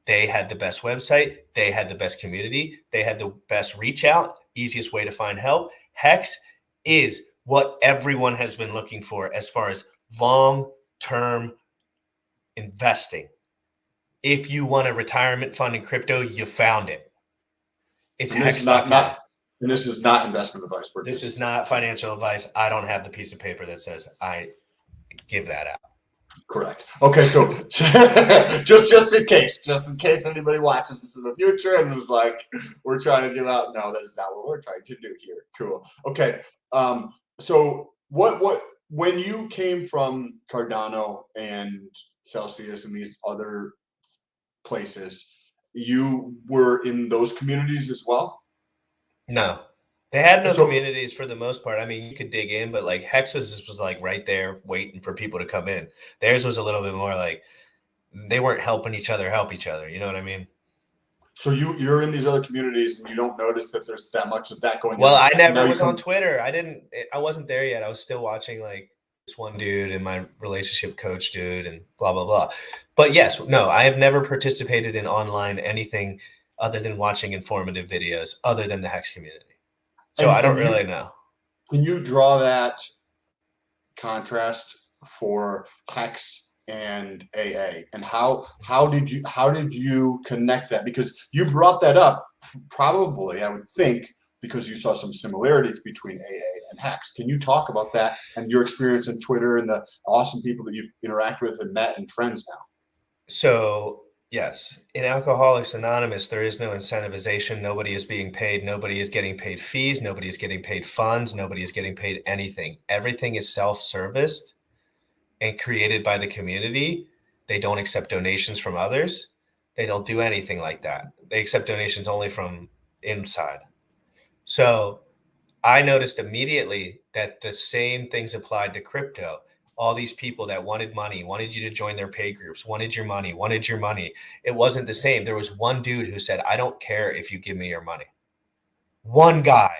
Speaker 2: They had the best website. They had the best community. They had the best reach out, easiest way to find help. HEX is what everyone has been looking for as far as long-term investing. If you want a retirement fund in crypto, you found it. It's HEX.
Speaker 3: And this is not investment advice.
Speaker 2: This is not financial advice. I don't have the piece of paper that says I give that out.
Speaker 3: Correct. Okay, so just in case anybody watches this in the future and was like, we're trying to give out. No, that is not what we're trying to do here. Cool. Okay. So what when you came from Cardano and Celsius and these other places, you were in those communities as well?
Speaker 2: No, they had no communities for the most part. I mean, you could dig in, but like HEX was like right there waiting for people to come in. Theirs was a little bit more like they weren't helping each other help each other. You know what I mean?
Speaker 3: So you're in these other communities and you don't notice that there's that much of that going on.
Speaker 2: Well, I never was on Twitter. I wasn't there yet. I was still watching like this one dude and my relationship coach dude and blah, blah, blah. But yes, no, I have never participated in online anything other than watching informative videos other than the HEX community. So I don't really know.
Speaker 3: Can you draw that contrast for HEX and AA, and how did you connect that? Because you brought that up, probably I would think because you saw some similarities between AA and HEX. Can you talk about that and your experience on Twitter and the awesome people that you've interacted with and met and friends now?
Speaker 2: So yes, in Alcoholics Anonymous, there is no incentivization. Nobody is being paid. Nobody is getting paid fees. Nobody is getting paid funds. Nobody is getting paid anything. Everything is self-serviced and created by the community. They don't accept donations from others. They don't do anything like that. They accept donations only from inside. So I noticed immediately that the same things applied to crypto. All these people that wanted money, wanted you to join their pay groups, wanted your money. It wasn't the same. There was one dude who said, I don't care if you give me your money. One guy,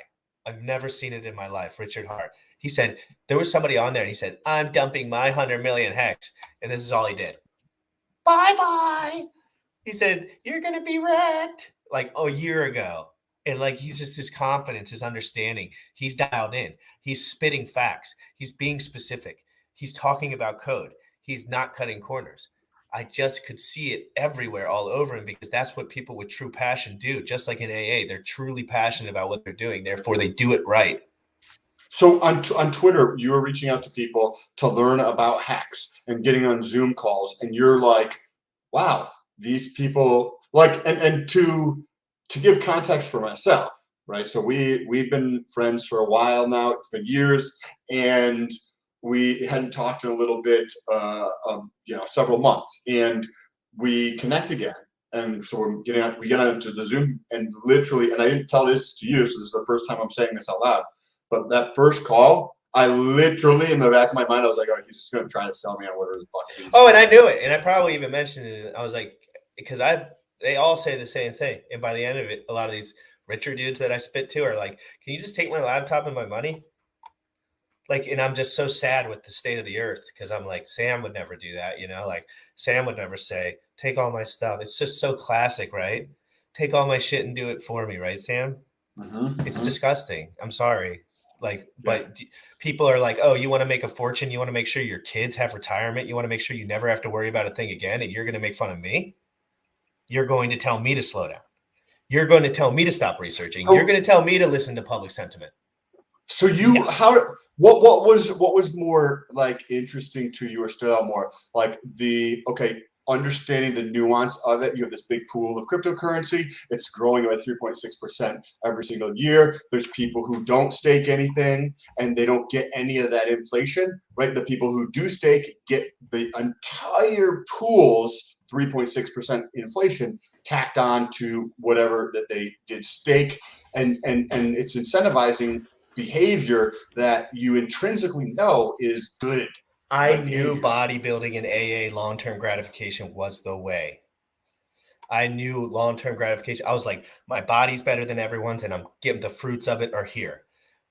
Speaker 2: I've never seen it in my life. Richard Hart. He said there was somebody on there and he said, I'm dumping my 100 million hex. And this is all he did. Bye-bye. He said, you're going to be wrecked like a year ago. And like, he's just his confidence, his understanding. He's dialed in. He's spitting facts. He's being specific. He's talking about code. He's not cutting corners. I just could see it everywhere, all over him, because that's what people with true passion do. Just like in AA, they're truly passionate about what they're doing. Therefore, they do it right.
Speaker 3: So on Twitter, you were reaching out to people to learn about HEX and getting on Zoom calls, and you're like, wow, these people like, and to give context for myself, right? So we've been friends for a while now. It's been years, and we hadn't talked in a little bit, several months, and we connect again. And so we get onto the Zoom, and literally, and I didn't tell this to you, so this is the first time I'm saying this out loud, but that first call, I literally, in the back of my mind, I was like, oh, he's just going to try to sell me on whatever the fuck it is.
Speaker 2: Oh, and I knew it. And I probably even mentioned it. I was like, because they all say the same thing. And by the end of it, a lot of these richer dudes that I spit to are like, can you just take my laptop and my money? Like, and I'm just so sad with the state of the earth, because I'm like, Sam would never do that, like Sam would never say, take all my stuff. It's just so classic, right? Take all my shit and do it for me, right, Sam? It's disgusting. I'm sorry. Like, but people are like, oh, you want to make a fortune? You want to make sure your kids have retirement? You want to make sure you never have to worry about a thing again? And you're going to make fun of me? You're going to tell me to slow down. You're going to tell me to stop researching. You're going to tell me to listen to public sentiment.
Speaker 3: So what was more like interesting to you, or stood out more, like understanding the nuance of it? You have this big pool of cryptocurrency. It's growing by 3.6% every single year. There's people who don't stake anything and they don't get any of that inflation, right? The people who do stake get the entire pool's 3.6% inflation tacked on to whatever that they did stake. And it's incentivizing behavior that you intrinsically know is good.
Speaker 2: I knew bodybuilding and AA long-term gratification was the way. I knew long-term gratification. I was like, my body's better than everyone's, and I'm getting the fruits of it are here.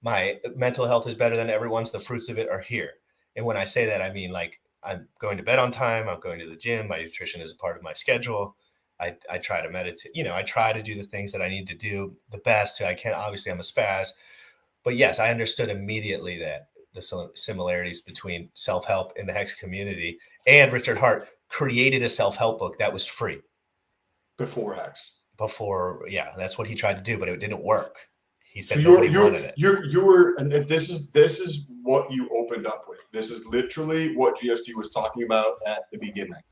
Speaker 2: My mental health is better than everyone's. The fruits of it are here. And when I say that, I mean, like, I'm going to bed on time. I'm going to the gym. My nutrition is a part of my schedule. I try to meditate. I try to do the things that I need to do the best. I can't. Obviously, I'm a spaz. But yes, I understood immediately that the similarities between self-help in the HEX community, and Richard Hart created a self-help book that was free.
Speaker 3: Before HEX.
Speaker 2: That's what he tried to do, but it didn't work. He said
Speaker 3: so
Speaker 2: nobody wanted it.
Speaker 3: You were, and this is what you opened up with. This is literally what GST was talking about at the beginning.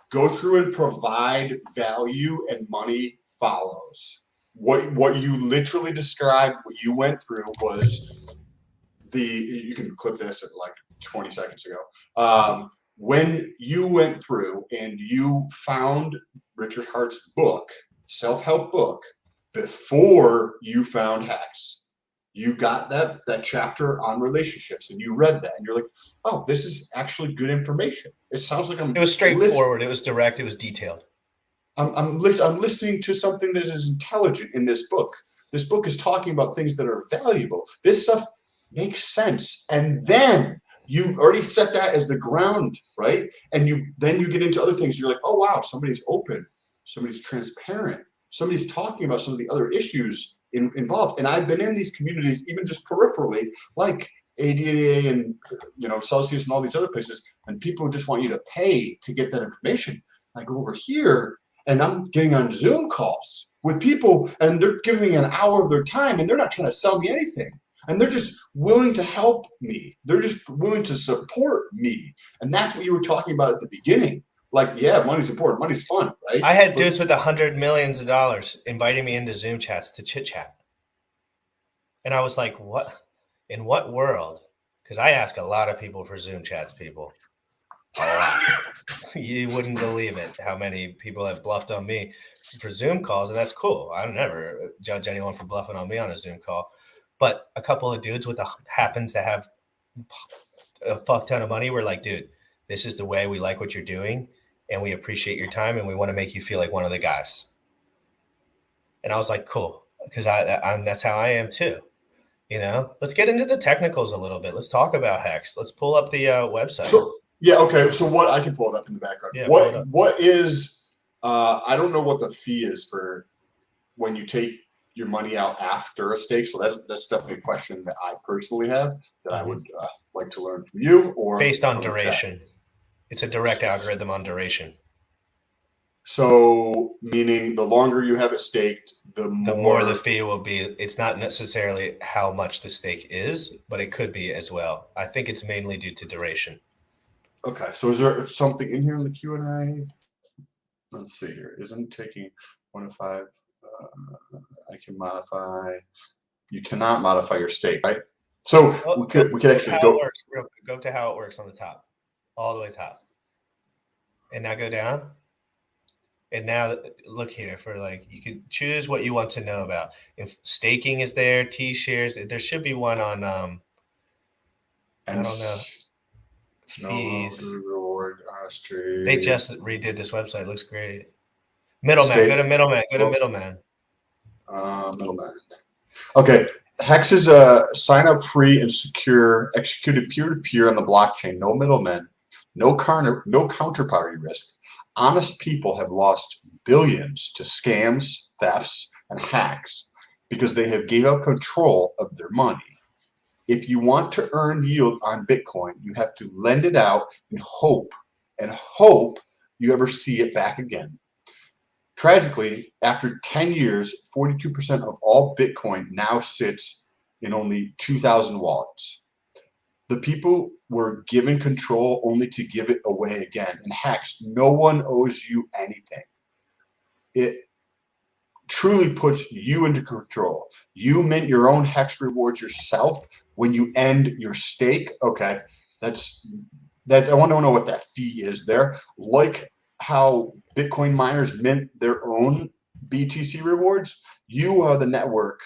Speaker 3: Go through and provide value, and money follows. What you literally described, what you went through was you can clip this at like 20 seconds ago. When you went through and you found Richard Hart's book, self-help book, before you found HEX, you got that chapter on relationships, and you read that, and you're like, oh, this is actually good information. It sounds like
Speaker 2: it was straightforward. It was direct. It was detailed.
Speaker 3: I'm listening to something that is intelligent in this book. This book is talking about things that are valuable. This stuff makes sense. And then you already set that as the ground, right? And then you get into other things. You're like, oh, wow, somebody's open. Somebody's transparent. Somebody's talking about some of the other issues involved. And I've been in these communities, even just peripherally, like ADA and Celsius and all these other places, and people just want you to pay to get that information. I go over here, and I'm getting on Zoom calls with people, and they're giving me an hour of their time, and they're not trying to sell me anything. And they're just willing to help me. They're just willing to support me. And that's what you were talking about at the beginning. Like, yeah, money's important. Money's fun, right?
Speaker 2: I had dudes with $100 million inviting me into Zoom chats to chit chat. And I was like, what? In what world? Because I ask a lot of people for Zoom chats, people. A lot. You wouldn't believe it, how many people have bluffed on me for Zoom calls, and that's cool. I don't never judge anyone for bluffing on me on a Zoom call. But a couple of dudes happens to have a fuck ton of money were like, dude, this is the way. We like what you're doing, and we appreciate your time, and we want to make you feel like one of the guys. And I was like, cool. because I'm that's how I am too. Let's get into the technicals a little bit. Let's talk about HEX. Let's pull up the website.
Speaker 3: So yeah, okay. So what I can pull it up in the background.
Speaker 2: Yeah, pull it up.
Speaker 3: What is I don't know what the fee is for when you take your money out after a stake. So that's definitely a question that I personally have that I would like to learn from you or
Speaker 2: based on
Speaker 3: from the chat.
Speaker 2: duration. It's a direct algorithm on duration.
Speaker 3: So meaning the longer you have it staked, the
Speaker 2: more the fee will be. It's not necessarily how much the stake is, but it could be as well. I think it's mainly due to duration.
Speaker 3: Okay, so is there something in here in the Q&A? Let's see here. Isn't taking 1 to 5? I can modify. You cannot modify your stake, right? So we could actually go.
Speaker 2: Go to how it works on the top, all the way top, and now go down. And now look here for you can choose what you want to know about. If staking is there, T shares, there should be one on I don't know. Fees.
Speaker 3: No reward, honestly.
Speaker 2: They just redid this website. Looks great. Middleman. Go to middleman. Go to middleman.
Speaker 3: Middleman. Okay. HEX is a sign up free and secure, executed peer-to-peer on the blockchain. No middlemen, no counterparty risk. Honest people have lost billions to scams, thefts, and hacks because they have gave up control of their money. If you want to earn yield on Bitcoin, you have to lend it out and hope you ever see it back again. Tragically, after 10 years, 42% of all Bitcoin now sits in only 2,000 wallets. The people were given control only to give it away again. And HEX, no one owes you anything. It truly puts you into control. You mint your own HEX rewards yourself when you end your stake. Okay, that's I want to know what that fee is there. Like how Bitcoin miners mint their own BTC rewards, you are the network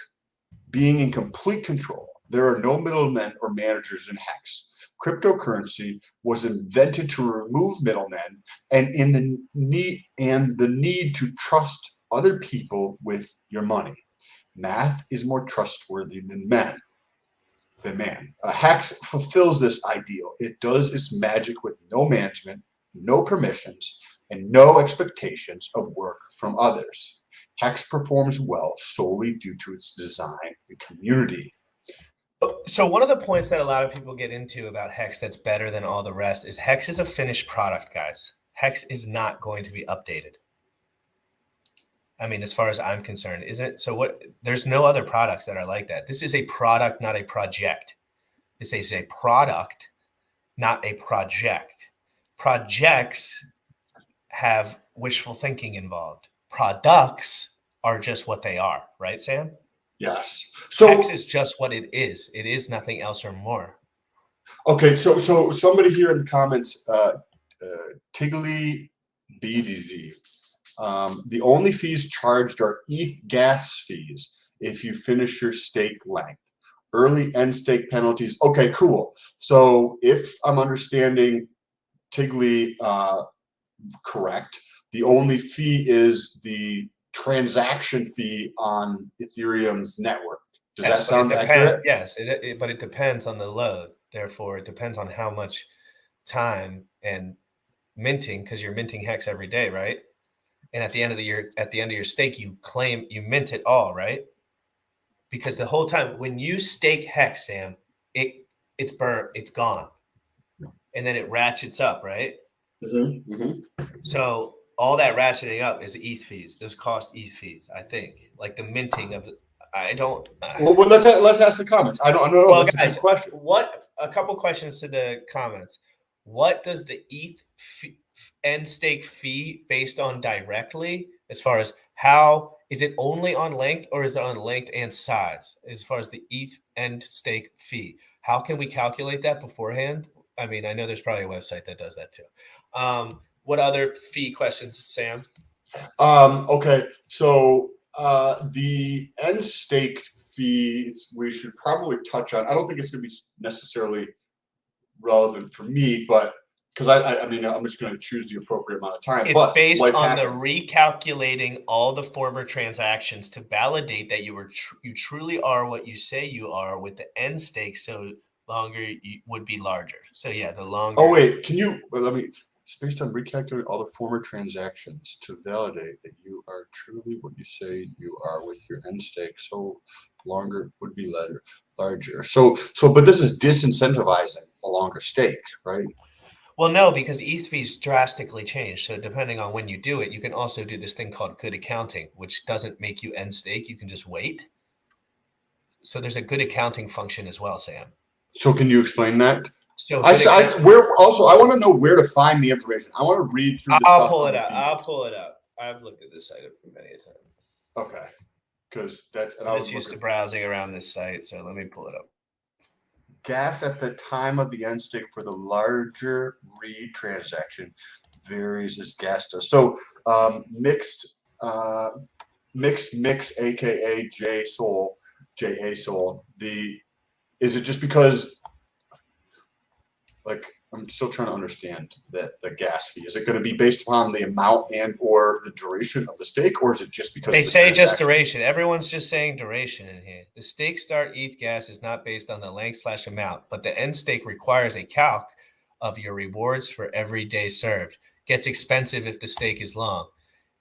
Speaker 3: being in complete control. There are no middlemen or managers in HEX. Cryptocurrency was invented to remove middlemen and the need to trust other people with your money. Math is more trustworthy than man. HEX fulfills this ideal. It does its magic with no management, no permissions, and no expectations of work from others. HEX performs well solely due to its design and community.
Speaker 2: So one of the points that a lot of people get into about HEX that's better than all the rest is HEX is a finished product, guys. HEX is not going to be updated. I mean, as far as I'm concerned, isn't so what there's no other products that are like that. This is a product, not a project. This is a product, not a project. Projects have wishful thinking involved. Products are just what they are, right, Sam?
Speaker 3: Yes. So
Speaker 2: HEX is just what it is. It is nothing else or more.
Speaker 3: Okay, so somebody here in the comments, Tiggly BDZ. The only fees charged are ETH gas fees if you finish your stake length. Early end stake penalties. Okay, cool. So if I'm understanding Tiggly correct, the only fee is the transaction fee on Ethereum's network. Does that sound accurate?
Speaker 2: Yes, but it depends on the load. Therefore, it depends on how much time and minting, because you're minting HEX every day, right? And at the end of your stake, you mint it all, right? Because the whole time when you stake HEX, Sam, it's burnt, it's gone, and then it ratchets up, right?
Speaker 3: Mm-hmm. Mm-hmm.
Speaker 2: So all that ratcheting up is ETH fees. Those cost ETH fees, I think. Like the minting of the. I don't.
Speaker 3: Well, let's ask the comments. I don't know. Well, that's guys, a good question.
Speaker 2: A couple questions to the comments. What does the ETH end stake fee based on directly? As far as how is it only on length, or is it on length and size? As far as the ETH end stake fee, how can we calculate that beforehand? I mean, I know there's probably a website that does that too. What other fee questions, Sam?
Speaker 3: Okay, so the end stake fees we should probably touch on. I don't think it's going to be necessarily relevant for me, but because I mean, I'm just going to choose the appropriate amount of time.
Speaker 2: It's
Speaker 3: but
Speaker 2: based
Speaker 3: life
Speaker 2: on the
Speaker 3: happens.
Speaker 2: recalculating all the former transactions to validate that you truly are what you say you are, with the end stake so longer would be larger. So yeah, the longer.
Speaker 3: Oh wait, let me. It's based on recalculating all the former transactions to validate that you are truly what you say you are, with your end stake so longer would be larger. So but this is disincentivizing a longer stake, right?
Speaker 2: Well, no, because ETH fees drastically change. So depending on when you do it, you can also do this thing called good accounting, which doesn't make you end stake. You can just wait. So there's a good accounting function as well, Sam.
Speaker 3: So can you explain that?
Speaker 2: So
Speaker 3: I want to know where to find the information. I want to read through the
Speaker 2: I'll
Speaker 3: stuff.
Speaker 2: pull it up. I'll pull it up. I've looked at this site many a time.
Speaker 3: Okay, because that's and
Speaker 2: I'm just used to browsing around this site, so let me pull it up.
Speaker 3: Gas at the time of the end stake for the larger read transaction varies as gas does. So mixed mix, aka J Sol, JA Sol. Is it just because, like, I'm still trying to understand the gas fee. Is it going to be based upon the amount and or the duration of the stake, or is it just because
Speaker 2: they say just duration? Everyone's just saying duration in here. The stake start ETH gas is not based on the length/amount, but the end stake requires a calc of your rewards for every day served. Gets expensive if the stake is long.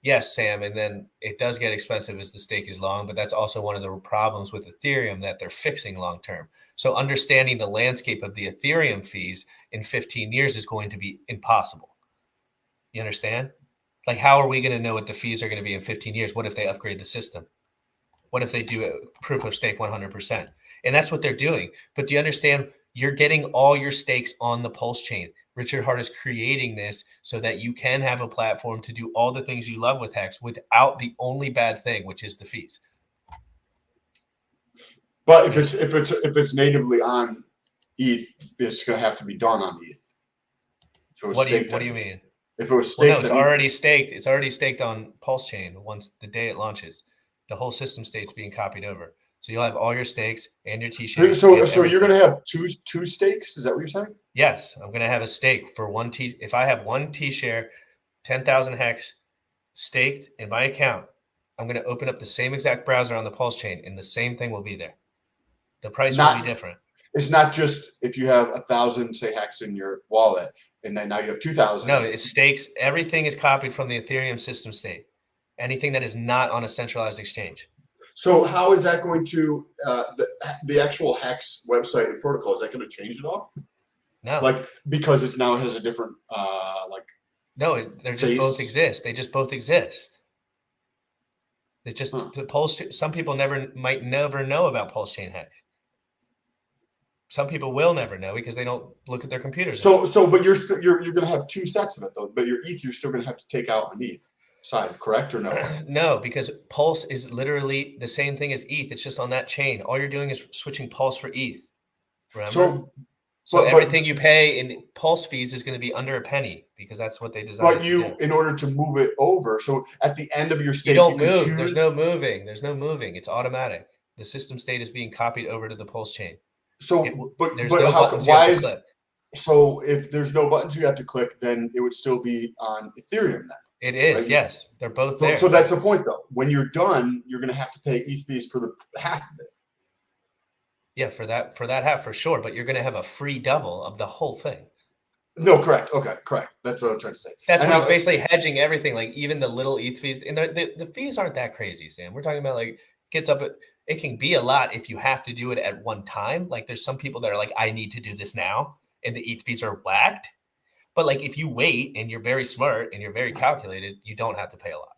Speaker 2: Yes, Sam, and then it does get expensive as the stake is long, but that's also one of the problems with Ethereum that they're fixing long term. So understanding the landscape of the Ethereum fees in 15 years is going to be impossible. You understand? Like, how are we going to know what the fees are going to be in 15 years? What if they upgrade the system? What if they do a proof of stake 100%? And that's what they're doing. But do you understand? You're getting all your stakes on the Pulsechain. Richard Hart is creating this so that you can have a platform to do all the things you love with HEX without the only bad thing, which is the fees.
Speaker 3: But if it's natively on ETH, it's going to have to be done on ETH.
Speaker 2: What do you mean?
Speaker 3: If it was staked,
Speaker 2: well, no, it's already staked. It's already staked on Pulsechain once the day it launches. The whole system state's being copied over. So you'll have all your stakes and your T-shares.
Speaker 3: So you're going to have two stakes? Is that what you're saying?
Speaker 2: Yes, I'm going to have a stake for one T. If I have one T-share, 10,000 HEX staked in my account, I'm going to open up the same exact browser on the Pulsechain, and the same thing will be there. The price will be different.
Speaker 3: It's not just if you have 1,000, say, HEX in your wallet, and then now you have 2,000.
Speaker 2: No, it stakes. Everything is copied from the Ethereum system state. Anything that is not on a centralized exchange.
Speaker 3: So how is that going to the actual HEX website and protocol? Is that going to change at all?
Speaker 2: No,
Speaker 3: like because it now has a different
Speaker 2: No, they're just both exist. They just both exist. It's just the Pulse. Some people might never know about Pulsechain HEX. Some people will never know because they don't look at their computers.
Speaker 3: So, but you're going to have two sets of it though. But your ETH, you're still going to have to take out on ETH side, correct or no?
Speaker 2: No, because Pulse is literally the same thing as ETH. It's just on that chain. All you're doing is switching Pulse for ETH. Remember? So everything you pay in Pulse fees is going to be under a penny because that's what they designed.
Speaker 3: But in order to move it over, so at the end of your stake,
Speaker 2: you don't move. There's no moving. There's no moving. It's automatic. The system state is being copied over to the Pulse chain.
Speaker 3: So, why is that? So if there's no buttons you have to click, then it would still be on Ethereum then.
Speaker 2: It is, right? Yes. They're both there.
Speaker 3: So that's the point though. When you're done, you're going to have to pay ETH fees for the half of it.
Speaker 2: Yeah, for that half for sure. But you're going to have a free double of the whole thing.
Speaker 3: No, correct. Okay, correct. That's what I'm trying to say.
Speaker 2: That's when he's basically hedging everything, like even the little ETH fees. And the fees aren't that crazy, Sam. We're talking about like gets up at. It can be a lot if you have to do it at one time. Like there's some people that are like, I need to do this now, and the ETH fees are whacked. But like if you wait and you're very smart and you're very calculated, you don't have to pay a lot.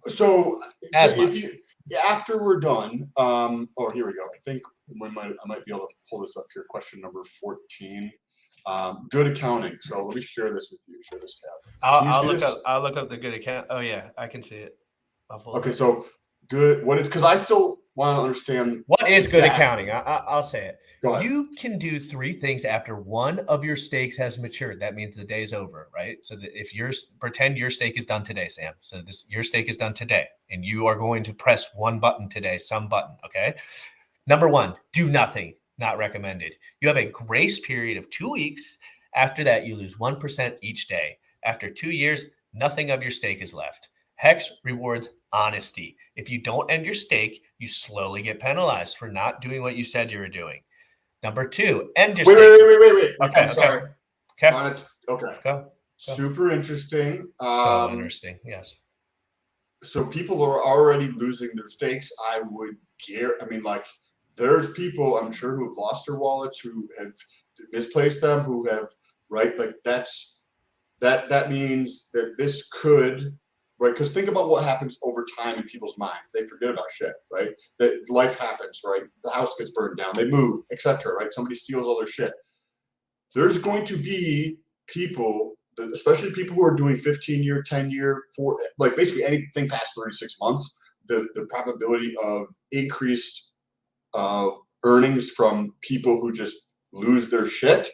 Speaker 3: So after we're done, here we go. I think I might be able to pull this up here. Question number 14. Good accounting. So let me share this with you. Share this tab.
Speaker 2: I'll look up the good account. Oh yeah, I can see it.
Speaker 3: Okay, so good. What is because I still want to understand
Speaker 2: what is good accounting. I'll say it.
Speaker 3: Go ahead.
Speaker 2: You can do three things after one of your stakes has matured. That means the day's over, right? So that if pretend your stake is done today, Sam. So your stake is done today, and you are going to press one button today, some button. Okay. Number one, do nothing. Not recommended. You have a grace period of 2 weeks After that, you lose 1% each day. After 2 years, nothing of your stake is left. HEX rewards honesty. If you don't end your stake, you slowly get penalized for not doing what you said you were doing. Number 2, end your stake.
Speaker 3: Wait.
Speaker 2: Okay,
Speaker 3: I'm sorry.
Speaker 2: Okay.
Speaker 3: Okay.
Speaker 2: Go.
Speaker 3: Super interesting.
Speaker 2: So interesting. Yes.
Speaker 3: So people are already losing their stakes. There's people I'm sure who've lost their wallets, who have misplaced them, who have, right? Like that means that this could, right? Because think about what happens over time in people's minds. They forget about shit, right? That life happens, right? The house gets burned down, they move, etc. Right? Somebody steals all their shit. There's going to be people, especially people who are doing 15-year, 10-year, like basically anything past 36 months, the probability of increased earnings from people who just lose their shit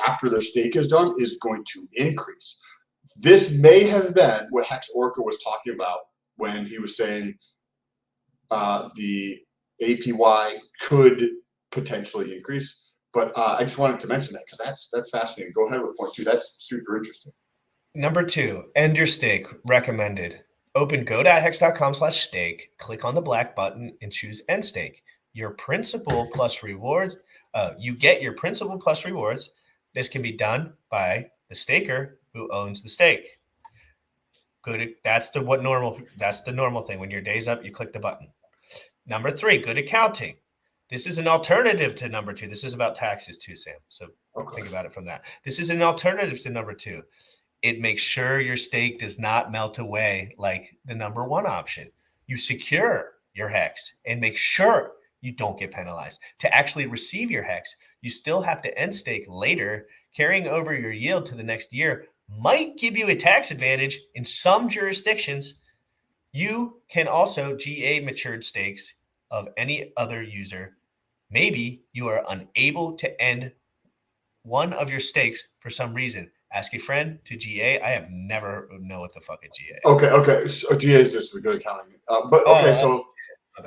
Speaker 3: after their stake is done is going to increase. This may have been what Hex Orca was talking about when he was saying the APY could potentially increase. But I just wanted to mention that because that's fascinating. Go ahead with point 2. That's super interesting.
Speaker 2: Number 2, end your stake. Recommended. Open go.hex.com/stake, click on the black button and choose end stake. Your principal plus rewards. You get your principal plus rewards. This can be done by the staker who owns the stake. Good. That's the normal thing. When your day's up, you click the button. Number 3, good accounting. This is an alternative to number 2. This is about taxes too, Sam. So think about it from that. This is an alternative to number 2. It makes sure your stake does not melt away like the number 1 option. You secure your HEX and make sure you don't get penalized. To actually receive your HEX, you still have to end stake later. Carrying over your yield to the next year might give you a tax advantage in some jurisdictions. You can also GA matured stakes of any other user. Maybe you are unable to end one of your stakes for some reason. Ask a friend to GA. I have never know what the fuck a GA is.
Speaker 3: Okay. So GA is just the good accounting.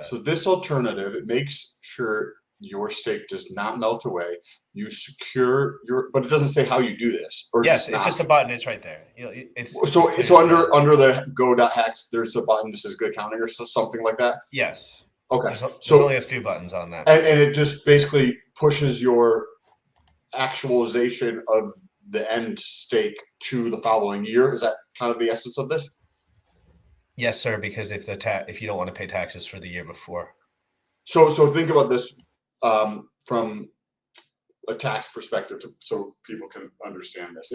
Speaker 3: So this alternative, it makes sure your stake does not melt away. You secure but it doesn't say how you do this. Or
Speaker 2: yes, it's just a button. It's right there.
Speaker 3: So under the go.hex, there's a button that says good accounting or something like that.
Speaker 2: Yes.
Speaker 3: Okay.
Speaker 2: There's only a few buttons on that.
Speaker 3: And it just basically pushes your actualization of the end stake to the following year. Is that kind of the essence of this?
Speaker 2: Yes, sir. Because if you don't want to pay taxes for the year before.
Speaker 3: So think about this from a tax perspective, so people can understand this.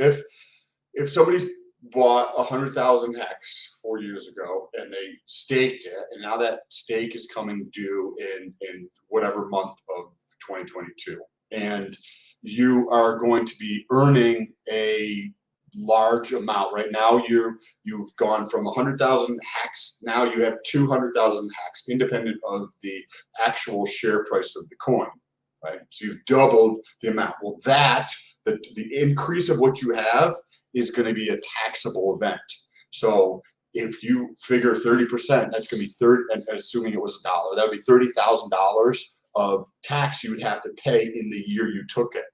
Speaker 3: If somebody's bought 100,000 HEX 4 years ago and they staked it, and now that stake is coming due in whatever month of 2022, and you are going to be earning a large amount. Right now you've gone from 100,000 HEX, now you have 200,000 HEX, independent of the actual share price of the coin, right? So you've doubled the amount. Well, the increase of what you have is going to be a taxable event. So if you figure 30%, that's going to be 30, and assuming it was $1, that would be $30,000 of tax you would have to pay in the year you took it.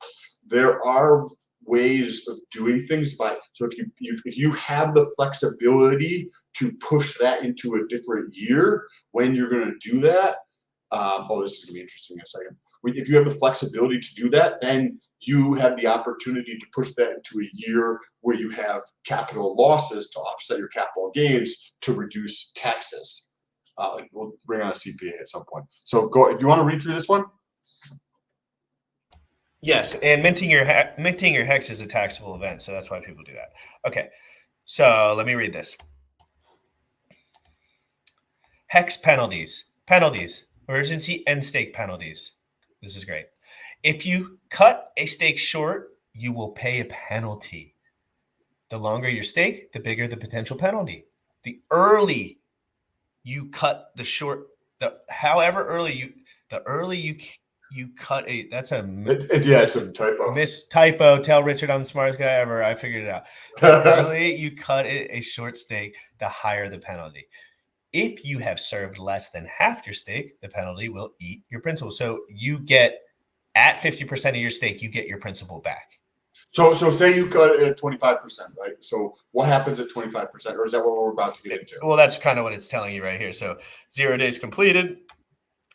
Speaker 3: There are ways of doing things so if you have the flexibility to push that into a different year, when you're going to do that, this is going to be interesting in a second. If you have the flexibility to do that, then you have the opportunity to push that into a year where you have capital losses to offset your capital gains to reduce taxes. We'll bring on a CPA at some point. So you want to read through this one?
Speaker 2: Yes, and minting your HEX is a taxable event, so that's why people do that. Okay, so let me read this. HEX penalties, emergency end stake penalties. This is great. If you cut a stake short, you will pay a penalty. The longer your stake, the bigger the potential penalty. The early you cut the short, the early you cut that's
Speaker 3: it's a typo.
Speaker 2: Typo. Tell Richard I'm the smartest guy ever. I figured it out. The early you cut a short stake, the higher the penalty. If you have served less than half your stake, the penalty will eat your principal. So you get at 50% of your stake, you get your principal back.
Speaker 3: So say you cut it at 25%, right? So what happens at 25%, or is that what we're about to get into?
Speaker 2: Well, that's kind of what it's telling you right here. So 0 days completed,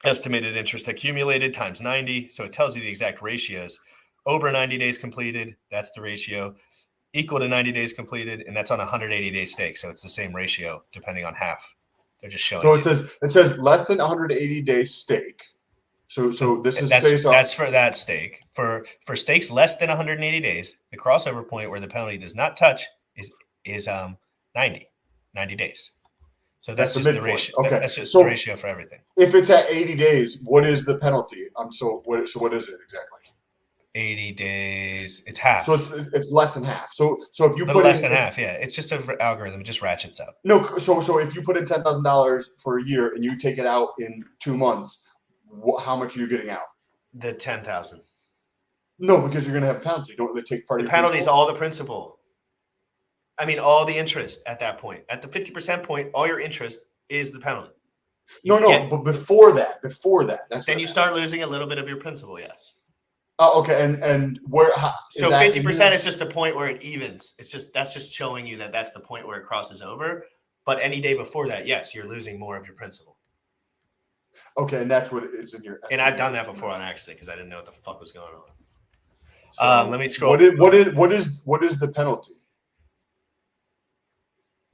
Speaker 2: estimated interest accumulated times 90. So it tells you the exact ratios. Over 90 days completed, that's the ratio. Equal to 90 days completed, and that's on a 180-day stake. So it's the same ratio depending on half. They're just showing.
Speaker 3: So it says less than 180-day stake. So this is
Speaker 2: that's for that stake. For stakes less than 180 days, the crossover point where the penalty does not touch is 90 days. So that's just the ratio.
Speaker 3: Okay.
Speaker 2: That's just the ratio for everything.
Speaker 3: If it's at 80 days, what is the penalty? So what is it exactly?
Speaker 2: 80 days, it's half.
Speaker 3: So it's less than half. So if you put
Speaker 2: less than half, yeah, it's just an algorithm. It just ratchets up.
Speaker 3: No, so if you put in $10,000 for a year and you take it out in 2 months, how much are you getting out?
Speaker 2: The 10,000.
Speaker 3: No, because you're going to have a penalty. Don't they take part of
Speaker 2: the penalty is all the principal. I mean, all the interest at that point. At the 50% point, all your interest is the penalty.
Speaker 3: But before that, that's
Speaker 2: then you start losing a little bit of your principal. Yes.
Speaker 3: Okay, and where?
Speaker 2: So 50% is just the point where it evens. That's just showing you that that's the point where it crosses over. But any day before that, yes, you're losing more of your principal.
Speaker 3: Okay, and that's what it's in your.
Speaker 2: And I've done that before on accident because I didn't know what the fuck was going on. So let me scroll.
Speaker 3: What is the penalty?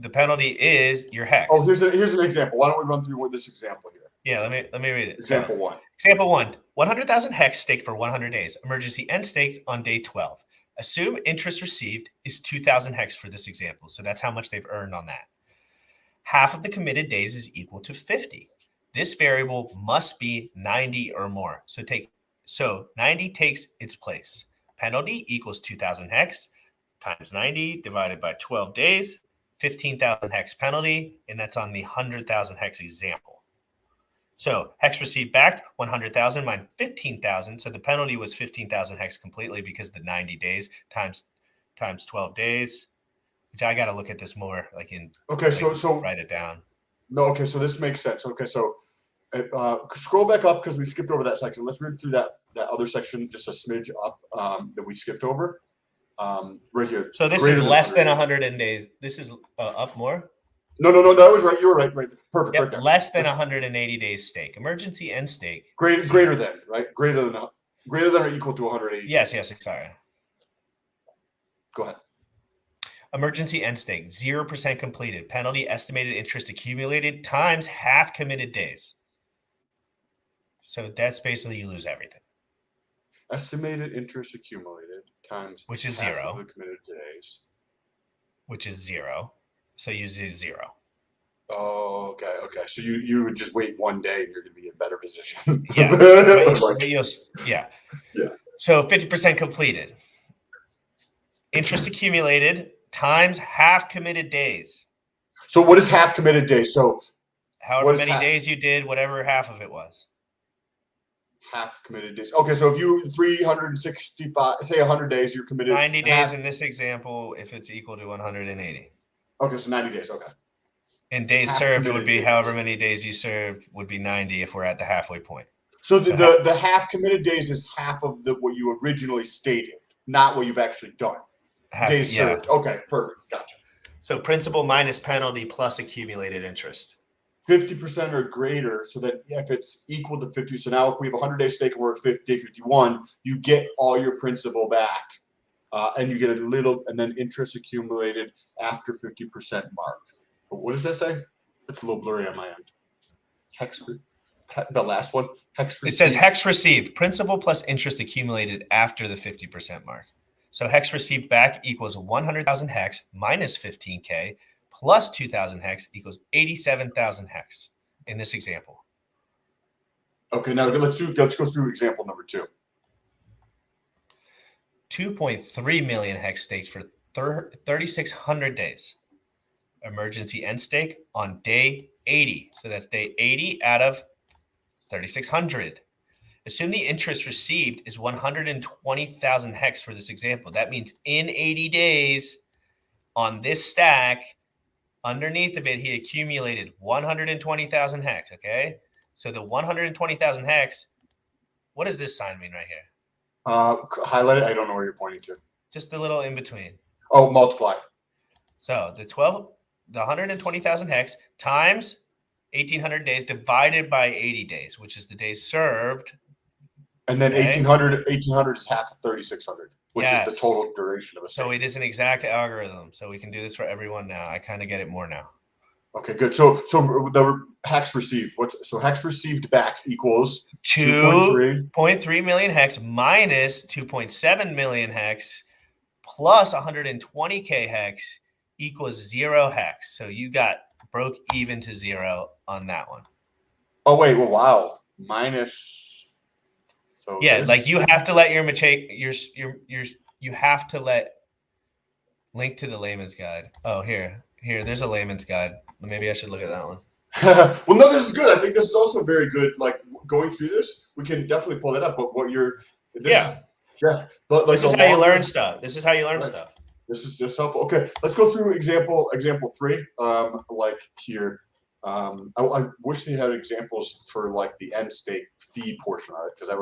Speaker 2: The penalty is your HEX.
Speaker 3: Oh, here's an example. Why don't we run through this example here?
Speaker 2: Yeah, let me read it.
Speaker 3: Example one.
Speaker 2: Example 1, 100,000 HEX staked for 100 days. Emergency end staked on day 12. Assume interest received is 2,000 HEX for this example. So that's how much they've earned on that. Half of the committed days is equal to 50. This variable must be 90 or more. So 90 takes its place. Penalty equals 2,000 HEX times 90 divided by 12 days, 15,000 HEX penalty, and that's on the 100,000 HEX example. So HEX received back 100,000 minus 15,000. So the penalty was 15,000 HEX completely because the 90 days times 12 days, which I got to look at this more so write it down.
Speaker 3: No, okay, so this makes sense. Okay, so scroll back up because we skipped over that section. Let's read through that other section just a smidge up that we skipped over right here.
Speaker 2: So this is less than 100 days. This is up more.
Speaker 3: No, that was right. You were right. Perfect.
Speaker 2: Yep,
Speaker 3: right there.
Speaker 2: Less than 180 days stake. Emergency end stake.
Speaker 3: Greater than, right? Greater than or equal to 180.
Speaker 2: Yes. Sorry.
Speaker 3: Go ahead.
Speaker 2: Emergency end stake. 0% completed. Penalty estimated interest accumulated times half committed days. So that's basically you lose everything.
Speaker 3: Estimated interest accumulated times
Speaker 2: which is
Speaker 3: half
Speaker 2: 0.
Speaker 3: Of the committed days.
Speaker 2: Which is 0. So you use 0.
Speaker 3: Oh, okay. So you would just wait 1 day and you're going to be in a better position.
Speaker 2: Yeah. Yeah. So 50% completed. Interest accumulated times half committed days.
Speaker 3: So what is half committed days? So
Speaker 2: however many days you did, whatever half of it was.
Speaker 3: Half committed days. Okay, so if you 365, say 100 days, you're committed.
Speaker 2: 90 days in this example, if it's equal to 180.
Speaker 3: Okay, so 90 days. Okay.
Speaker 2: And days served would be however many days you served would be 90 if we're at the halfway point.
Speaker 3: So the half committed days is half of what you originally stated, not what you've actually done. Days served. Okay, perfect. Gotcha.
Speaker 2: So principal minus penalty plus accumulated interest.
Speaker 3: 50% or greater, so that if it's equal to 50, so now if we have a 100-day stake and we're at day 51, you get all your principal back, and you get a little, and then interest accumulated after 50% mark. But what does that say? That's a little blurry on my end. HEX, the last one. HEX received.
Speaker 2: It says HEX received, principal plus interest accumulated after the 50% mark. So HEX received back equals 100,000 HEX minus 15K. Plus 2,000 HEX equals 87,000 HEX in this example.
Speaker 3: Okay, now let's go through example number 2.
Speaker 2: 2.3 million HEX staked for 3,600 days. Emergency end stake on day 80. So that's day 80 out of 3,600. Assume the interest received is 120,000 HEX for this example. That means in 80 days on this stack, underneath of it, he accumulated 120,000 HEX, okay? So the 120,000 HEX, what does this sign mean right here?
Speaker 3: Highlight it. I don't know where you're pointing to.
Speaker 2: Just a little in between.
Speaker 3: Oh, multiply.
Speaker 2: So the 120,000 hex times 1,800 days divided by 80 days, which is the days served.
Speaker 3: And then
Speaker 2: Okay.
Speaker 3: 1800 is half of 3,600, which is the total duration of a
Speaker 2: So
Speaker 3: stake.
Speaker 2: it is an exact algorithm. So we can do this for everyone now. I kind of get it more now.
Speaker 3: Okay, good. So the hex received, so hex received back equals
Speaker 2: 2.3 million hex minus 2.7 million hex plus 120K hex equals 0 hex. So you broke even to 0 on that one.
Speaker 3: Oh wait, well, wow, minus. So
Speaker 2: yeah, like you have to let you have to let link to the layman's guide. Oh, here, there's a layman's guide. Maybe I should look at that one.
Speaker 3: Well, no, this is good. I think this is also very good. Like going through this, we can definitely pull that up. But what you're, But
Speaker 2: this is how you learn stuff. This is how you learn stuff.
Speaker 3: This is just helpful. Okay, let's go through example 3. Like here, I wish they had examples for like the end state fee portion of it because I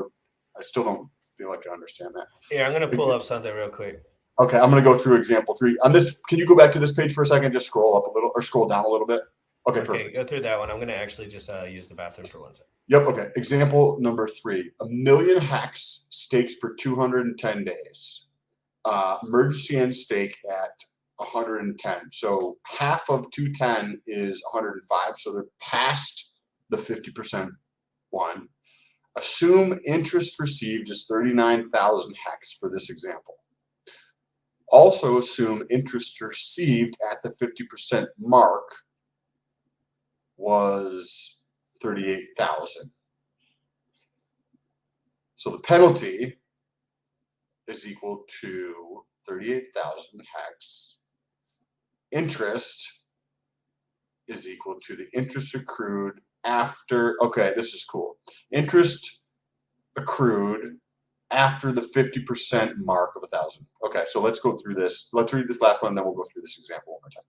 Speaker 3: still don't feel like I understand that.
Speaker 2: Yeah, I'm gonna pull up something real quick.
Speaker 3: Okay, I'm gonna go through example 3 on this. Can you go back to this page for a second? Just scroll up a little or scroll down a little bit. Okay, perfect.
Speaker 2: Go through that one. I'm gonna actually just use the bathroom for 1 second.
Speaker 3: Yep. Okay. Example number 3: 1 million hex staked for 210 days. Emergency end stake at 110. So half of 210 is 105. So they're past the 50% one. Assume interest received is 39,000 hex for this example. Also assume interest received at the 50% mark was 38,000. So the penalty is equal to 38,000 hex. Interest is equal to the interest accrued after, okay, this is cool. Interest accrued after the 50% mark of 1,000. Okay, so let's go through this. Let's read this last one, and then we'll go through this example one more time.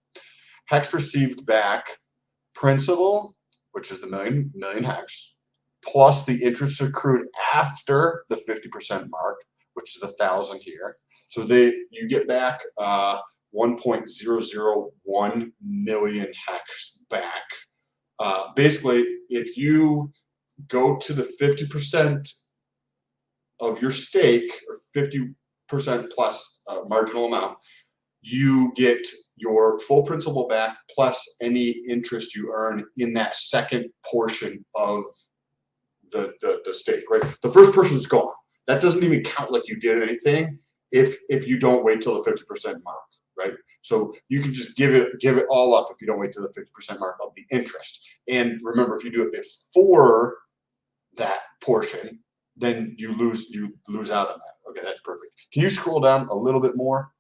Speaker 3: Hex received back principal, which is the million hex, plus the interest accrued after the 50% mark, which is the 1,000 here. So you get back 1.001 million hex back. Basically, if you go to the 50% of your stake, or 50% plus marginal amount, you get your full principal back plus any interest you earn in that second portion of the stake, right? The first portion is gone. That doesn't even count like you did anything if you don't wait till the 50% mark, right? So you can just give it all up if you don't wait till the 50% mark of the interest. And remember, if you do it before that portion, then you lose out on that. Okay, that's perfect. Can you scroll down a little bit more?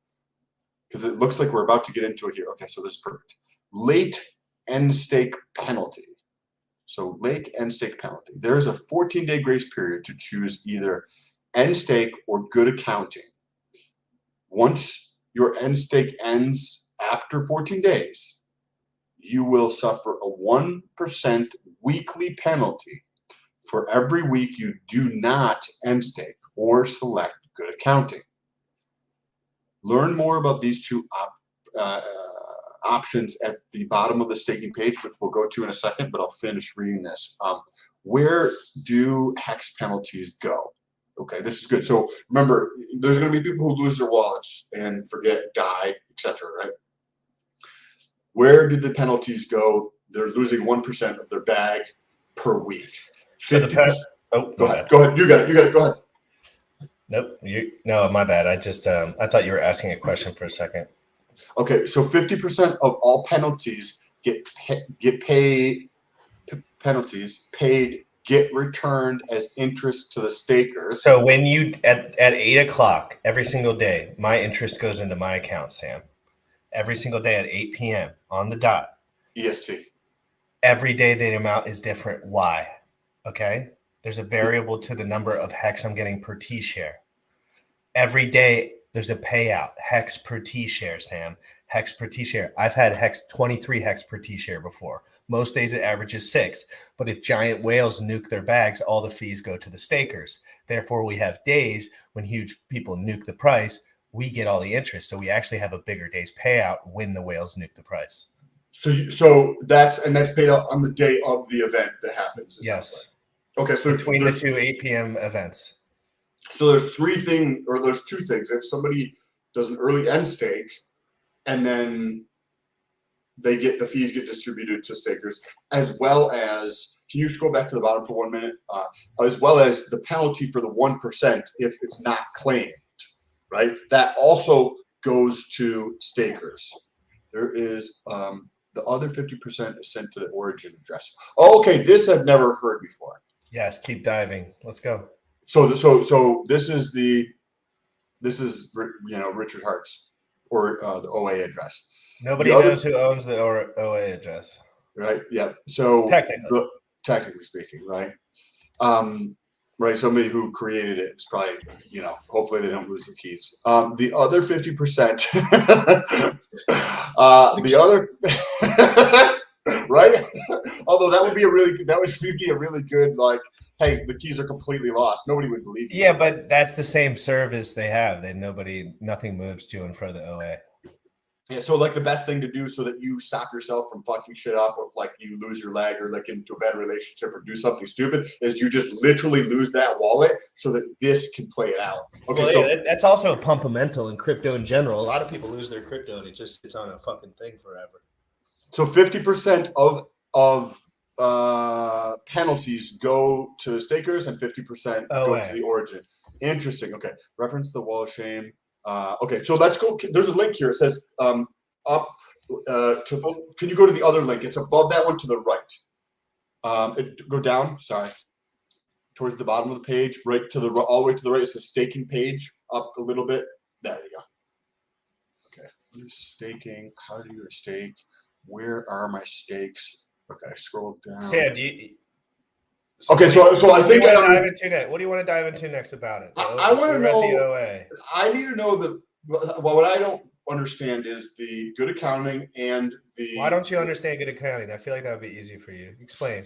Speaker 3: Because it looks like we're about to get into it here. Okay, so this is perfect. Late end stake penalty. So late end stake penalty. There's a 14-day grace period to choose either end stake or good accounting. Once your end stake ends after 14 days, you will suffer a 1% weekly penalty for every week you do not end stake or select good accounting. Learn more about these two options at the bottom of the staking page, which we'll go to in a second, but I'll finish reading this. Where do hex penalties go? Okay, this is good. So remember, there's going to be people who lose their wallets and forget, die, etc., right? Where do the penalties go? They're losing 1% of their bag per week.
Speaker 2: So
Speaker 3: Go ahead. You got it. Go ahead.
Speaker 2: Nope. No, my bad. I just I thought you were asking a question for a second.
Speaker 3: Okay, so 50% of all penalties get returned as interest to the stakers.
Speaker 2: So when you at 8 o'clock every single day, my interest goes into my account, Sam. Every single day at 8 p.m. on the dot.
Speaker 3: EST.
Speaker 2: Every day the amount is different. Why? Okay. There's a variable to the number of hex I'm getting per T share. Every day there's a payout, hex per T share, Sam. Hex per T share. I've had 23 hex per T share before. Most days it averages 6. But if giant whales nuke their bags, all the fees go to the stakers. Therefore, we have days when huge people nuke the price we get all the interest. So we actually have a bigger day's payout when the whales nuke the price.
Speaker 3: So that's paid out on the day of the event that happens.
Speaker 2: Yes.
Speaker 3: Okay. So
Speaker 2: between the two 8 p.m. events.
Speaker 3: So there's there's two things. If somebody does an early end stake, and then the fees get distributed to stakers, as well as, can you scroll back to the bottom for 1 minute? As well as the penalty for the 1% if it's not claimed, right? That also goes to stakers. There is the other 50% is sent to the origin address. Oh, okay, this I've never heard before.
Speaker 2: Yes, keep diving. Let's go.
Speaker 3: So this is Richard Hart's or the OA address.
Speaker 2: Nobody knows who owns the OA address.
Speaker 3: Right. Yeah. So technically speaking, right. Right. Somebody who created it is probably, hopefully they don't lose the keys. The other 50%, the other, right. Although that would be a really good, like, hey, the keys are completely lost. Nobody would believe you.
Speaker 2: Yeah, but that's the same service they have. Nothing moves to and fro the OA.
Speaker 3: Yeah, so like the best thing to do so that you stop yourself from fucking shit up, or if like you lose your leg or like into a bad relationship or do something stupid, is you just literally lose that wallet so that this can play it out. Okay,
Speaker 2: well,
Speaker 3: so
Speaker 2: yeah, that's also a pumpamental in crypto in general. A lot of people lose their crypto and it just sits on a fucking thing forever.
Speaker 3: So 50% of penalties go to stakers and 50% go to the origin. Interesting. Okay, reference the wall of shame. Okay, so let's go. There's a link here. It says can you go to the other link? It's above that one to the right. Go down. Sorry, towards the bottom of the page, right to the all the way to the right. It says staking page. Up a little bit. There you go. Okay, staking. How do you stake? Where are my stakes? Okay, scroll down.
Speaker 2: Sam,
Speaker 3: okay, so I think
Speaker 2: what do you want to dive into next about it?
Speaker 3: I want to know. The OA. I need to know what I don't understand is the good accounting and the.
Speaker 2: Why don't you understand good accounting? I feel like that would be easy for you. Explain.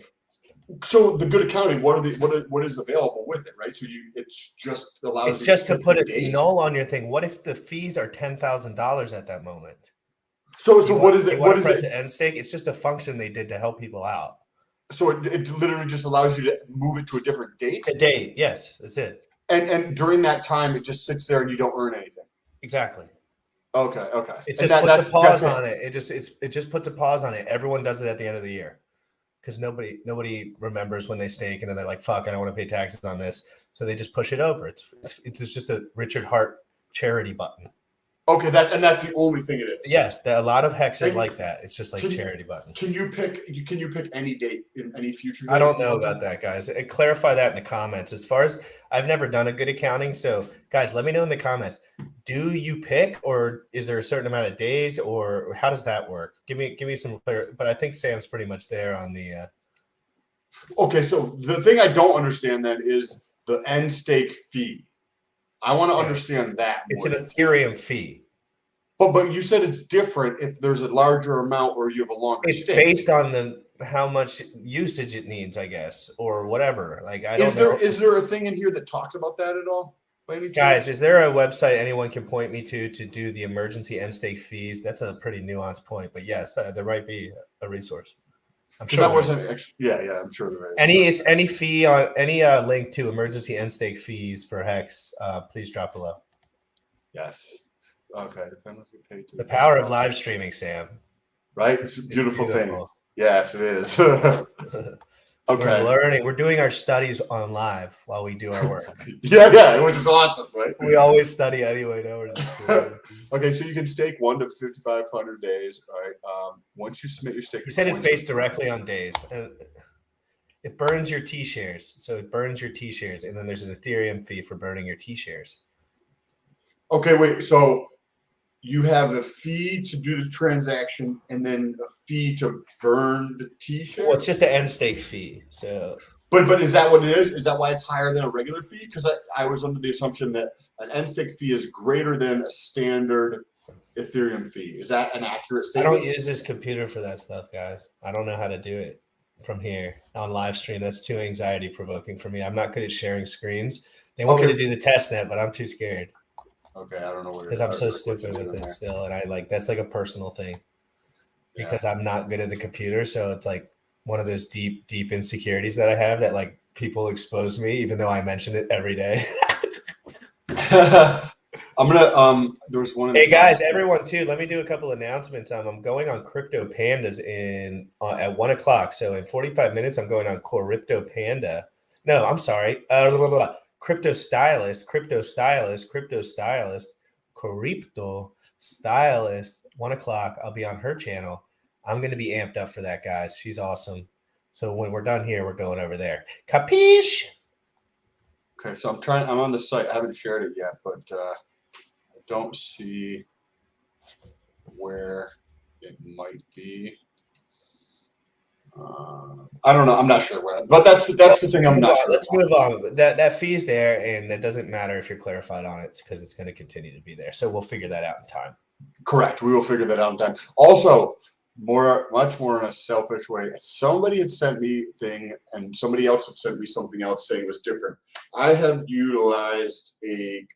Speaker 3: So the good accounting, what is available with it, right? So it's just allows.
Speaker 2: It's just to put a null on your thing. What if the fees are $10,000 at that moment?
Speaker 3: So what is it?
Speaker 2: What is it? End stake? It's just a function they did to help people out.
Speaker 3: So it literally just allows you to move it to a different date.
Speaker 2: A date, yes, that's it.
Speaker 3: And during that time, it just sits there and you don't earn anything.
Speaker 2: Exactly.
Speaker 3: Okay.
Speaker 2: It just puts a pause on it. It just puts a pause on it. Everyone does it at the end of the year because nobody remembers when they stake, and then they're like, "Fuck, I don't want to pay taxes on this," so they just push it over. It's just a Richard Hart charity button.
Speaker 3: Okay, that's the only thing it is.
Speaker 2: Yes, a lot of HEX is like that. It's just like charity button.
Speaker 3: Can you pick any date in any future?
Speaker 2: I don't know about that, guys. Clarify that in the comments. As far as I've never done a good accounting, so guys, let me know in the comments. Do you pick, or is there a certain amount of days, or how does that work? Give me some clear. But I think Sam's pretty much there on the.
Speaker 3: Okay, so the thing I don't understand then is the end stake fee. I want to understand that.
Speaker 2: It's an Ethereum fee.
Speaker 3: But you said it's different if there's a larger amount or you have a longer stake.
Speaker 2: It's based on how much usage it needs, I guess, or whatever. Like I don't know.
Speaker 3: Is there a thing in here that talks about that at all?
Speaker 2: Guys, is there a website anyone can point me to do the emergency end stake fees? That's a pretty nuanced point, but yes, there might be a resource. I'm sure
Speaker 3: that wasn't. I'm sure there
Speaker 2: is. Any fee on any link to emergency end stake fees for HEX, please drop below.
Speaker 3: Yes. Okay.
Speaker 2: The power of live streaming, Sam.
Speaker 3: Right. It's a beautiful thing. Yes, it is. Okay.
Speaker 2: We're learning. We're doing our studies on live while we do our work.
Speaker 3: yeah, which is awesome, right?
Speaker 2: We always study anyway. Now we're just doing it.
Speaker 3: Okay, so you can stake 1 to 5,500 days. All right. Once you submit your stake,
Speaker 2: you said it's based directly on days, and it burns your T shares. So it burns your T shares, and then there's an Ethereum fee for burning your T shares.
Speaker 3: Okay, wait. So you have a fee to do the transaction, and then a fee to burn the T share.
Speaker 2: Well, it's just an end stake fee. So,
Speaker 3: but is that what it is? Is that why it's higher than a regular fee? Because I was under the assumption that an end stake fee is greater than a standard Ethereum fee. Is that an accurate statement?
Speaker 2: I don't use this computer for that stuff, guys. I don't know how to do it from here on live stream. That's too anxiety provoking for me. I'm not good at sharing screens. They want me to do the test net, but I'm too scared.
Speaker 3: Okay, I don't know what.
Speaker 2: Because I'm so stupid with it still, and I like that's like a personal thing. Because I'm not good at the computer, so it's like one of those deep insecurities that I have that like people expose me, even though I mention it every day.
Speaker 3: I'm gonna there was one.
Speaker 2: Hey guys, everyone too. Let me do a couple announcements. I'm going on Crypto Pandas in at 1 o'clock. So in 45 minutes, I'm going on Crypto Panda. No, I'm sorry. Crypto Stylist, Crypto Stylist, Crypto Stylist, Crypto Stylist. 1 o'clock. I'll be on her channel. I'm going to be amped up for that, guys. She's awesome. So when we're done here, we're going over there. Capiche?
Speaker 3: Okay, so I'm on the site. I haven't shared it yet, but I don't see where it might be. I don't know. I'm not sure where, but that's the thing. I'm not sure.
Speaker 2: Let's move on. That fee's there, and it doesn't matter if you're clarified on it because it's going to continue to be there. So we'll figure that out in time.
Speaker 3: Correct. We will figure that out in time. Also, much more in a selfish way. Somebody had sent me a thing, and somebody else had sent me something else saying it was different. I have utilized a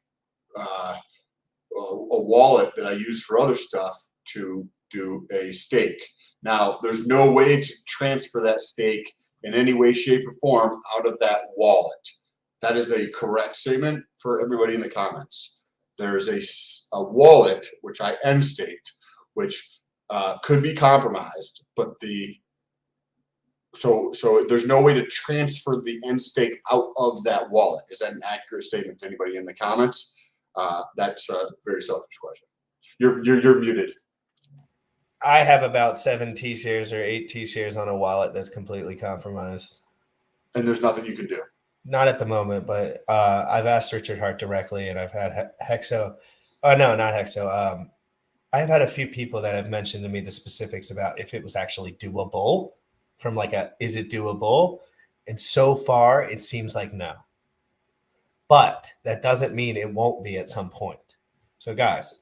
Speaker 3: wallet that I use for other stuff to do a stake. Now, there's no way to transfer that stake in any way, shape, or form out of that wallet. That is a correct statement for everybody in the comments. There's a wallet, which I end staked, which could be compromised, but so there's no way to transfer the end stake out of that wallet. Is that an accurate statement to anybody in the comments? That's a very selfish question. You're muted.
Speaker 2: I have about 7 T-shares or 8 T-shares on a wallet that's completely compromised.
Speaker 3: And there's nothing you can do.
Speaker 2: Not at the moment, but I've asked Richard Hart directly, and I've had Hexo. Oh, no, not Hexo. I've had a few people that have mentioned to me the specifics about if it was actually doable from like is it doable? And so far, it seems like no. But that doesn't mean it won't be at some point. So, guys,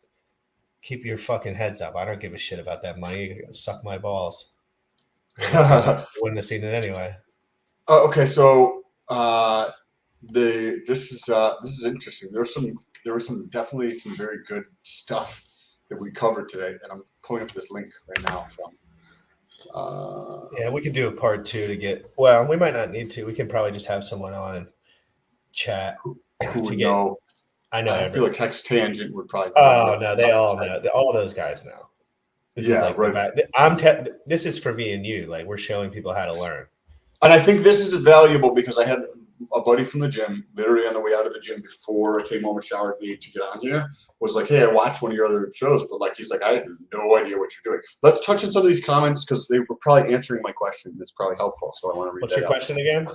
Speaker 2: keep your fucking heads up. I don't give a shit about that money. You're gonna suck my balls. Wouldn't have seen it anyway.
Speaker 3: Okay, so this is interesting. There was definitely some very good stuff that we covered today, and I'm pulling up this link right now from.
Speaker 2: Yeah, we could do a part 2 to get. Well, we might not need to. We can probably just have someone on and chat.
Speaker 3: Who would know?
Speaker 2: I know.
Speaker 3: I feel like Hex Tangent would probably.
Speaker 2: Oh no, they all know. All those guys know. This is like right. This is for me and you. Like we're showing people how to learn.
Speaker 3: And I think this is valuable because I had a buddy from the gym, literally on the way out of the gym before I came home and showered me to get on here, was like, hey, I watched one of your other shows, but like he's like, I had no idea what you're doing. Let's touch on some of these comments because they were probably answering my question. It's probably helpful. So I want to read
Speaker 2: What's your question again?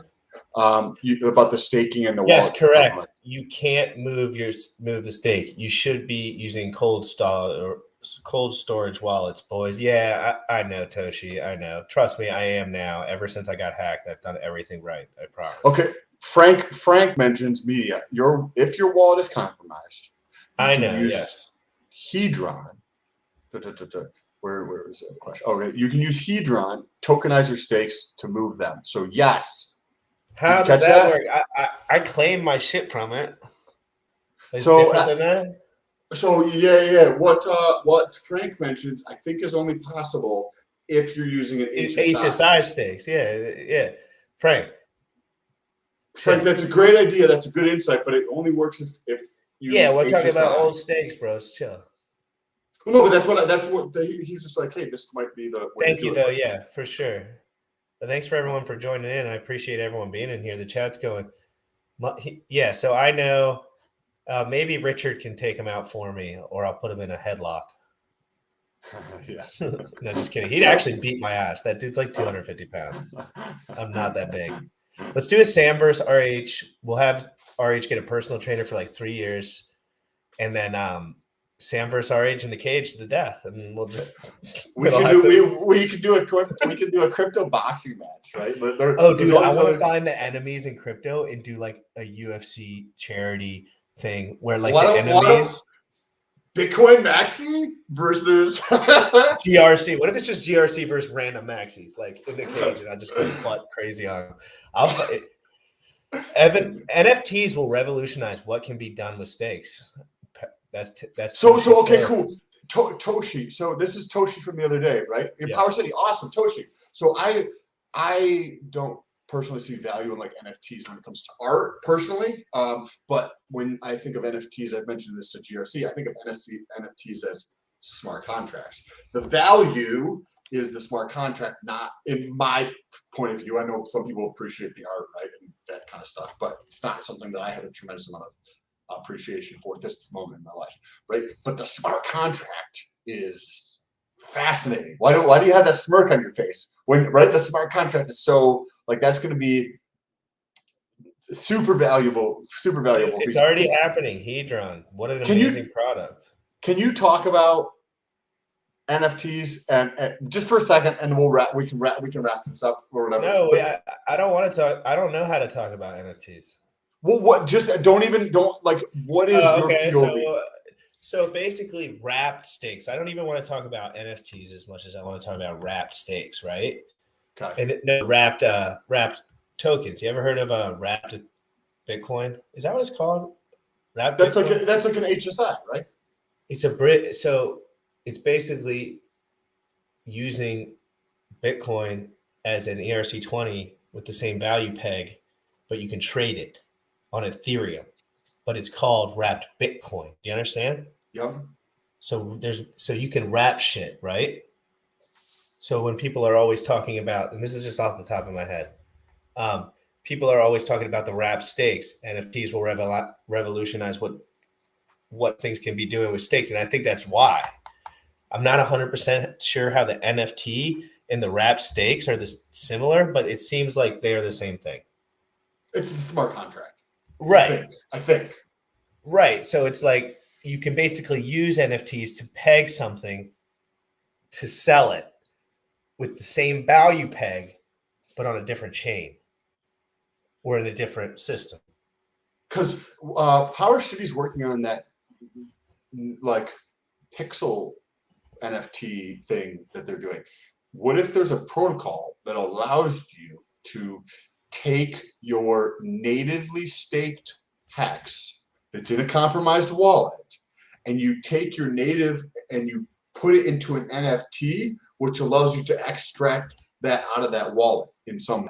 Speaker 3: About the staking and the
Speaker 2: yes, correct. You can't move the stake. You should be using cold storage wallets, boys. Yeah, I know, Toshi. I know. Trust me, I am now. Ever since I got hacked, I've done everything right. I promise.
Speaker 3: Okay. Frank mentions media. If your wallet is compromised,
Speaker 2: I know. Yes.
Speaker 3: Hedron. Where is the question? Okay, you can use Hedron, tokenize your stakes to move them. So yes.
Speaker 2: How does that work? I claim my shit from it. It's different than that.
Speaker 3: So yeah. What Frank mentions, I think, is only possible if you're using an
Speaker 2: HSI stakes. Yeah. Frank,
Speaker 3: that's a great idea. That's a good insight, but it only works if you.
Speaker 2: Yeah, we're talking about old stakes, bros. Chill.
Speaker 3: Well, no, but that's what he's just like. Hey, this might be the.
Speaker 2: Thank you, though. Yeah, for sure. But thanks for everyone for joining in. I appreciate everyone being in here. The chat's going. Yeah, so I know. Maybe Richard can take him out for me, or I'll put him in a headlock.
Speaker 3: Yeah.
Speaker 2: No, just kidding. He'd actually beat my ass. That dude's like 250 pounds. I'm not that big. Let's do a Sam versus RH. We'll have RH get a personal trainer for like 3 years, and then Sam versus RH in the cage to the death, and we'll just
Speaker 3: we could do a crypto boxing match, right? But
Speaker 2: dude, I want to find the enemies in crypto and do like a UFC charity thing where like the enemies.
Speaker 3: Bitcoin Maxi versus
Speaker 2: GRC. What if it's just GRC versus random maxis, like in the cage, and I just go butt crazy on them? NFTs will revolutionize what can be done with stakes. That's
Speaker 3: So
Speaker 2: Toshi
Speaker 3: okay,
Speaker 2: Phil.
Speaker 3: cool. Toshi. So this is Toshi from the other day, right? In
Speaker 2: Yes.
Speaker 3: Power City, awesome, Toshi. So I don't personally see value in like NFTs when it comes to art personally. But when I think of NFTs, I've mentioned this to GRC, I think of NFTs as smart contracts. The value is the smart contract, not in my point of view. I know some people appreciate the art, right, and that kind of stuff, but it's not something that I have a tremendous amount of appreciation for at this moment in my life, right? But the smart contract is fascinating. Why do you have that smirk on your face when, right? The smart contract is so like that's going to be super valuable.
Speaker 2: It's already happening. Hedron, what an amazing product.
Speaker 3: Can you talk about NFTs and just for a second, and we can wrap this up or whatever.
Speaker 2: No, I don't want to talk. I don't know how to talk about NFTs.
Speaker 3: Well, what? Just don't like. What is your POV?
Speaker 2: So basically, wrapped stakes. I don't even want to talk about NFTs as much as I want to talk about wrapped stakes, right?
Speaker 3: Okay.
Speaker 2: And no wrapped tokens. You ever heard of a wrapped Bitcoin? Is that what it's called? Wrapped
Speaker 3: That's
Speaker 2: Bitcoin?
Speaker 3: like an HSI, right?
Speaker 2: It's a Brit. So it's basically using Bitcoin as an ERC20 with the same value peg, but you can trade it on Ethereum. But it's called wrapped Bitcoin. Do you understand?
Speaker 3: Yep.
Speaker 2: So you can wrap shit, right? So when people are always talking about, and this is just off the top of my head, people are always talking about the wrap stakes. NFTs will revolutionize what things can be doing with stakes, and I think that's why. I'm not 100% sure how the NFT and the wrap stakes are similar, but it seems like they're the same thing.
Speaker 3: It's a smart contract.
Speaker 2: Right.
Speaker 3: I think.
Speaker 2: Right. So it's like you can basically use NFTs to peg something to sell it with the same value peg, but on a different chain or in a different system.
Speaker 3: Because Power City's working on that like pixel NFT thing that they're doing. What if there's a protocol that allows you to take your natively staked HEX that's in a compromised wallet and you take your native and you put it into an NFT, which allows you to extract that out of that wallet in some way?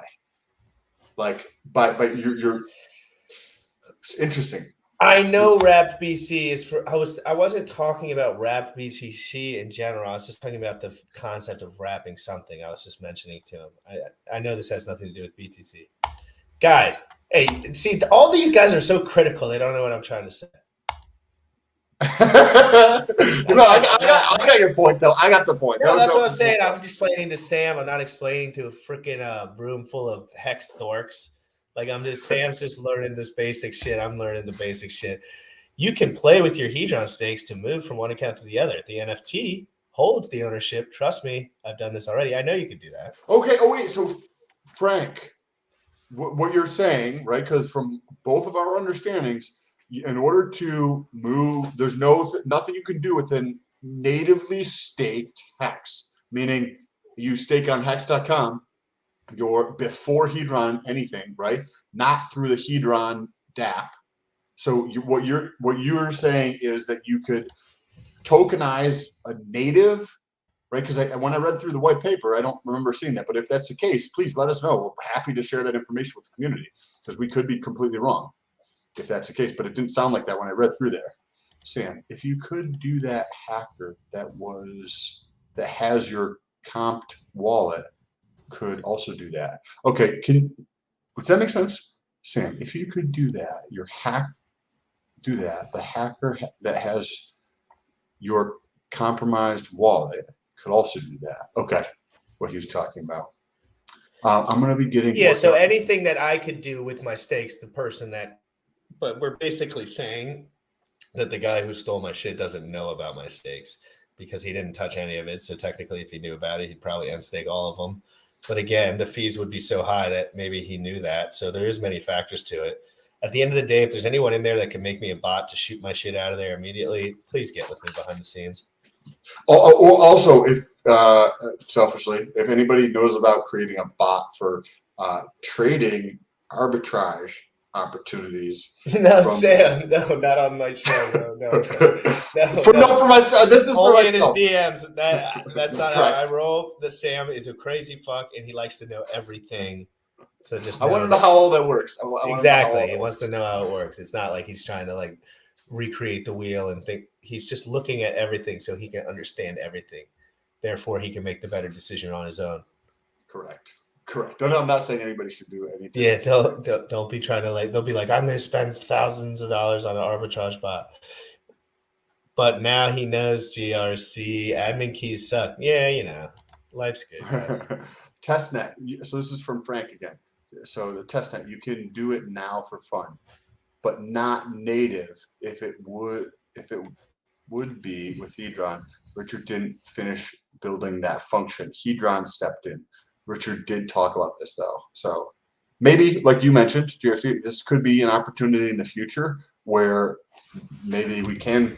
Speaker 3: Like by you're it's interesting.
Speaker 2: I know wrapped BC is for. I wasn't talking about wrapped BCC in general. I was just talking about the concept of wrapping something. I was just mentioning to him. I know this has nothing to do with BTC, guys. Hey, see, all these guys are so critical. They don't know what I'm trying to say.
Speaker 3: I got your point though. I got the point.
Speaker 2: No, that's what I'm saying. I'm explaining to Sam. I'm not explaining to a freaking room full of HEX dorks. Like Sam's just learning this basic shit. I'm learning the basic shit. You can play with your Hedron stakes to move from one account to the other. The NFT holds the ownership. Trust me, I've done this already. I know you can do that.
Speaker 3: Okay. Oh wait. So Frank, what you're saying, right? Because from both of our understandings, in order to move, there's nothing you can do with a natively staked HEX. Meaning, you stake on hex.com. Before Hedron anything, right? Not through the Hedron DApp. So what you're saying is that you could tokenize a native, right? Because when I read through the white paper, I don't remember seeing that. But if that's the case, please let us know. We're happy to share that information with the community because we could be completely wrong if that's the case. But it didn't sound like that when I read through there. Sam, if you could do that hacker that has your comped wallet, could also do that. Okay, does that make sense? Sam, if you could do that, the hacker that has your compromised wallet could also do that. Okay, what he was talking about. I'm going to be getting...
Speaker 2: Yeah, so anything that I could do with my stakes, but we're basically saying that the guy who stole my shit doesn't know about my stakes because he didn't touch any of it. So technically, if he knew about it, he'd probably unstake all of them. But again, the fees would be so high that maybe he knew that. So there is many factors to it. At the end of the day, if there's anyone in there that can make me a bot to shoot my shit out of there immediately, please get with me behind the scenes.
Speaker 3: Also, if selfishly, if anybody knows about creating a bot for trading arbitrage opportunities.
Speaker 2: No,
Speaker 3: from-
Speaker 2: Sam. No, not on my show. No.
Speaker 3: For myself. This is for
Speaker 2: Only in his
Speaker 3: myself.
Speaker 2: DMs. That's not how I
Speaker 3: Correct.
Speaker 2: roll. The Sam is a crazy fuck, and he likes to know everything. So just
Speaker 3: I want to know how all that works. I want to know how
Speaker 2: exactly.
Speaker 3: all
Speaker 2: He
Speaker 3: that
Speaker 2: wants to
Speaker 3: works.
Speaker 2: know how it works. It's not like he's trying to like recreate the wheel and think. He's just looking at everything so he can understand everything. Therefore, he can make the better decision on his own.
Speaker 3: Correct. I'm not saying anybody should do anything.
Speaker 2: Yeah, don't be trying to like. They'll be like, I'm going to spend thousands of dollars on an arbitrage bot. But now he knows GRC admin keys suck. Yeah, life's good, guys.
Speaker 3: Testnet. So this is from Frank again. So the testnet, you can do it now for fun, but not native. If it would be with Hedron, Richard didn't finish building that function. Hedron stepped in. Richard did talk about this though. So maybe, like you mentioned, GRC, this could be an opportunity in the future where maybe we can,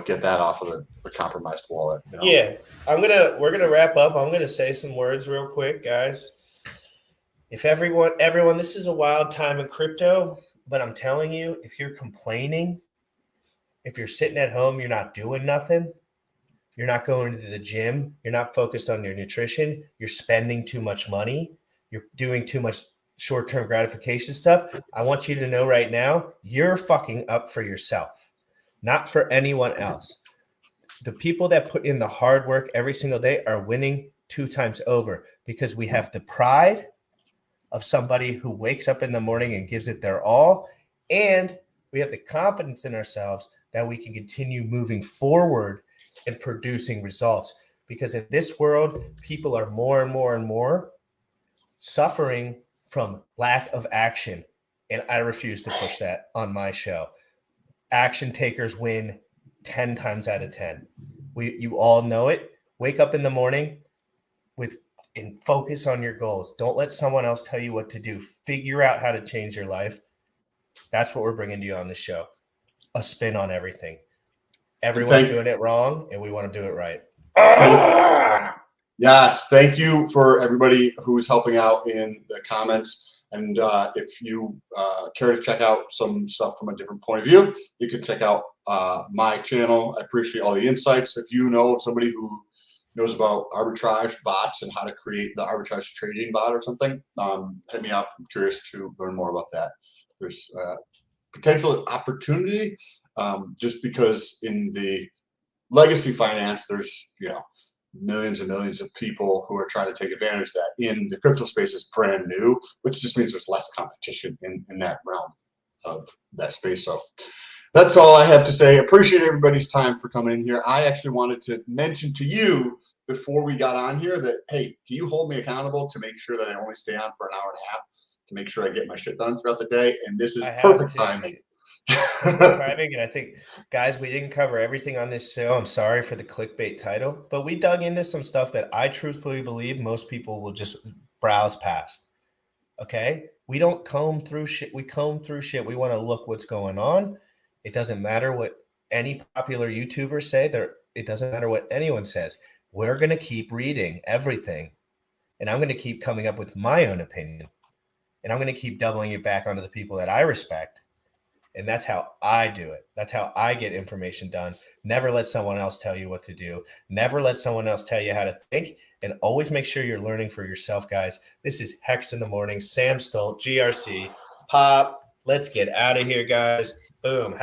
Speaker 3: get that off of the compromised wallet.
Speaker 2: Yeah, we're gonna wrap up. I'm gonna say some words real quick, guys. If everyone, this is a wild time in crypto, but I'm telling you, if you're complaining, if you're sitting at home, you're not doing nothing, you're not going to the gym, you're not focused on your nutrition, you're spending too much money, you're doing too much short-term gratification stuff, I want you to know right now, you're fucking up for yourself, not for anyone else. The people that put in the hard work every single day are winning 2 times over because we have the pride of somebody who wakes up in the morning and gives it their all, and we have the confidence in ourselves that we can continue moving forward and producing results. Because in this world, people are more and more and more suffering from lack of action. And I refuse to push that on my show. Action takers win 10 times out of 10. You all know it. Wake up in the morning and focus on your goals. Don't let someone else tell you what to do. Figure out how to change your life. That's what we're bringing to you on the show. A spin on everything. Everyone's doing it wrong, and we want to do it right.
Speaker 3: Yes, thank you for everybody who's helping out in the comments. And if you care to check out some stuff from a different point of view, you can check out my channel. I appreciate all the insights. If you know of somebody who knows about arbitrage bots and how to create the arbitrage trading bot or something, hit me up. I'm curious to learn more about that. There's potential opportunity just because in the legacy finance, there's millions and millions of people who are trying to take advantage of that. In the crypto space is brand new, which just means there's less competition in that realm of that space. So that's all I have to say. Appreciate everybody's time for coming in here. I actually wanted to mention to you before we got on here that, hey, can you hold me accountable to make sure that I only stay on for an hour and a half to make sure I get my shit done throughout the day? And this is perfect timing.
Speaker 2: Timing, and I think, guys, we didn't cover everything on this show. I'm sorry for the clickbait title, but we dug into some stuff that I truthfully believe most people will just browse past. Okay, we don't comb through shit. We comb through shit. We want to look what's going on. It doesn't matter what any popular YouTubers say. It doesn't matter what anyone says. We're going to keep reading everything, and I'm going to keep coming up with my own opinion, and I'm going to keep doubling it back onto the people that I respect. And that's how I do it. That's how I get information done. Never let someone else tell you what to do. Never let someone else tell you how to think. And always make sure you're learning for yourself, guys. This is Hex in the Morning. Sam Stolt, GRC. Pop. Let's get out of here, guys. Boom.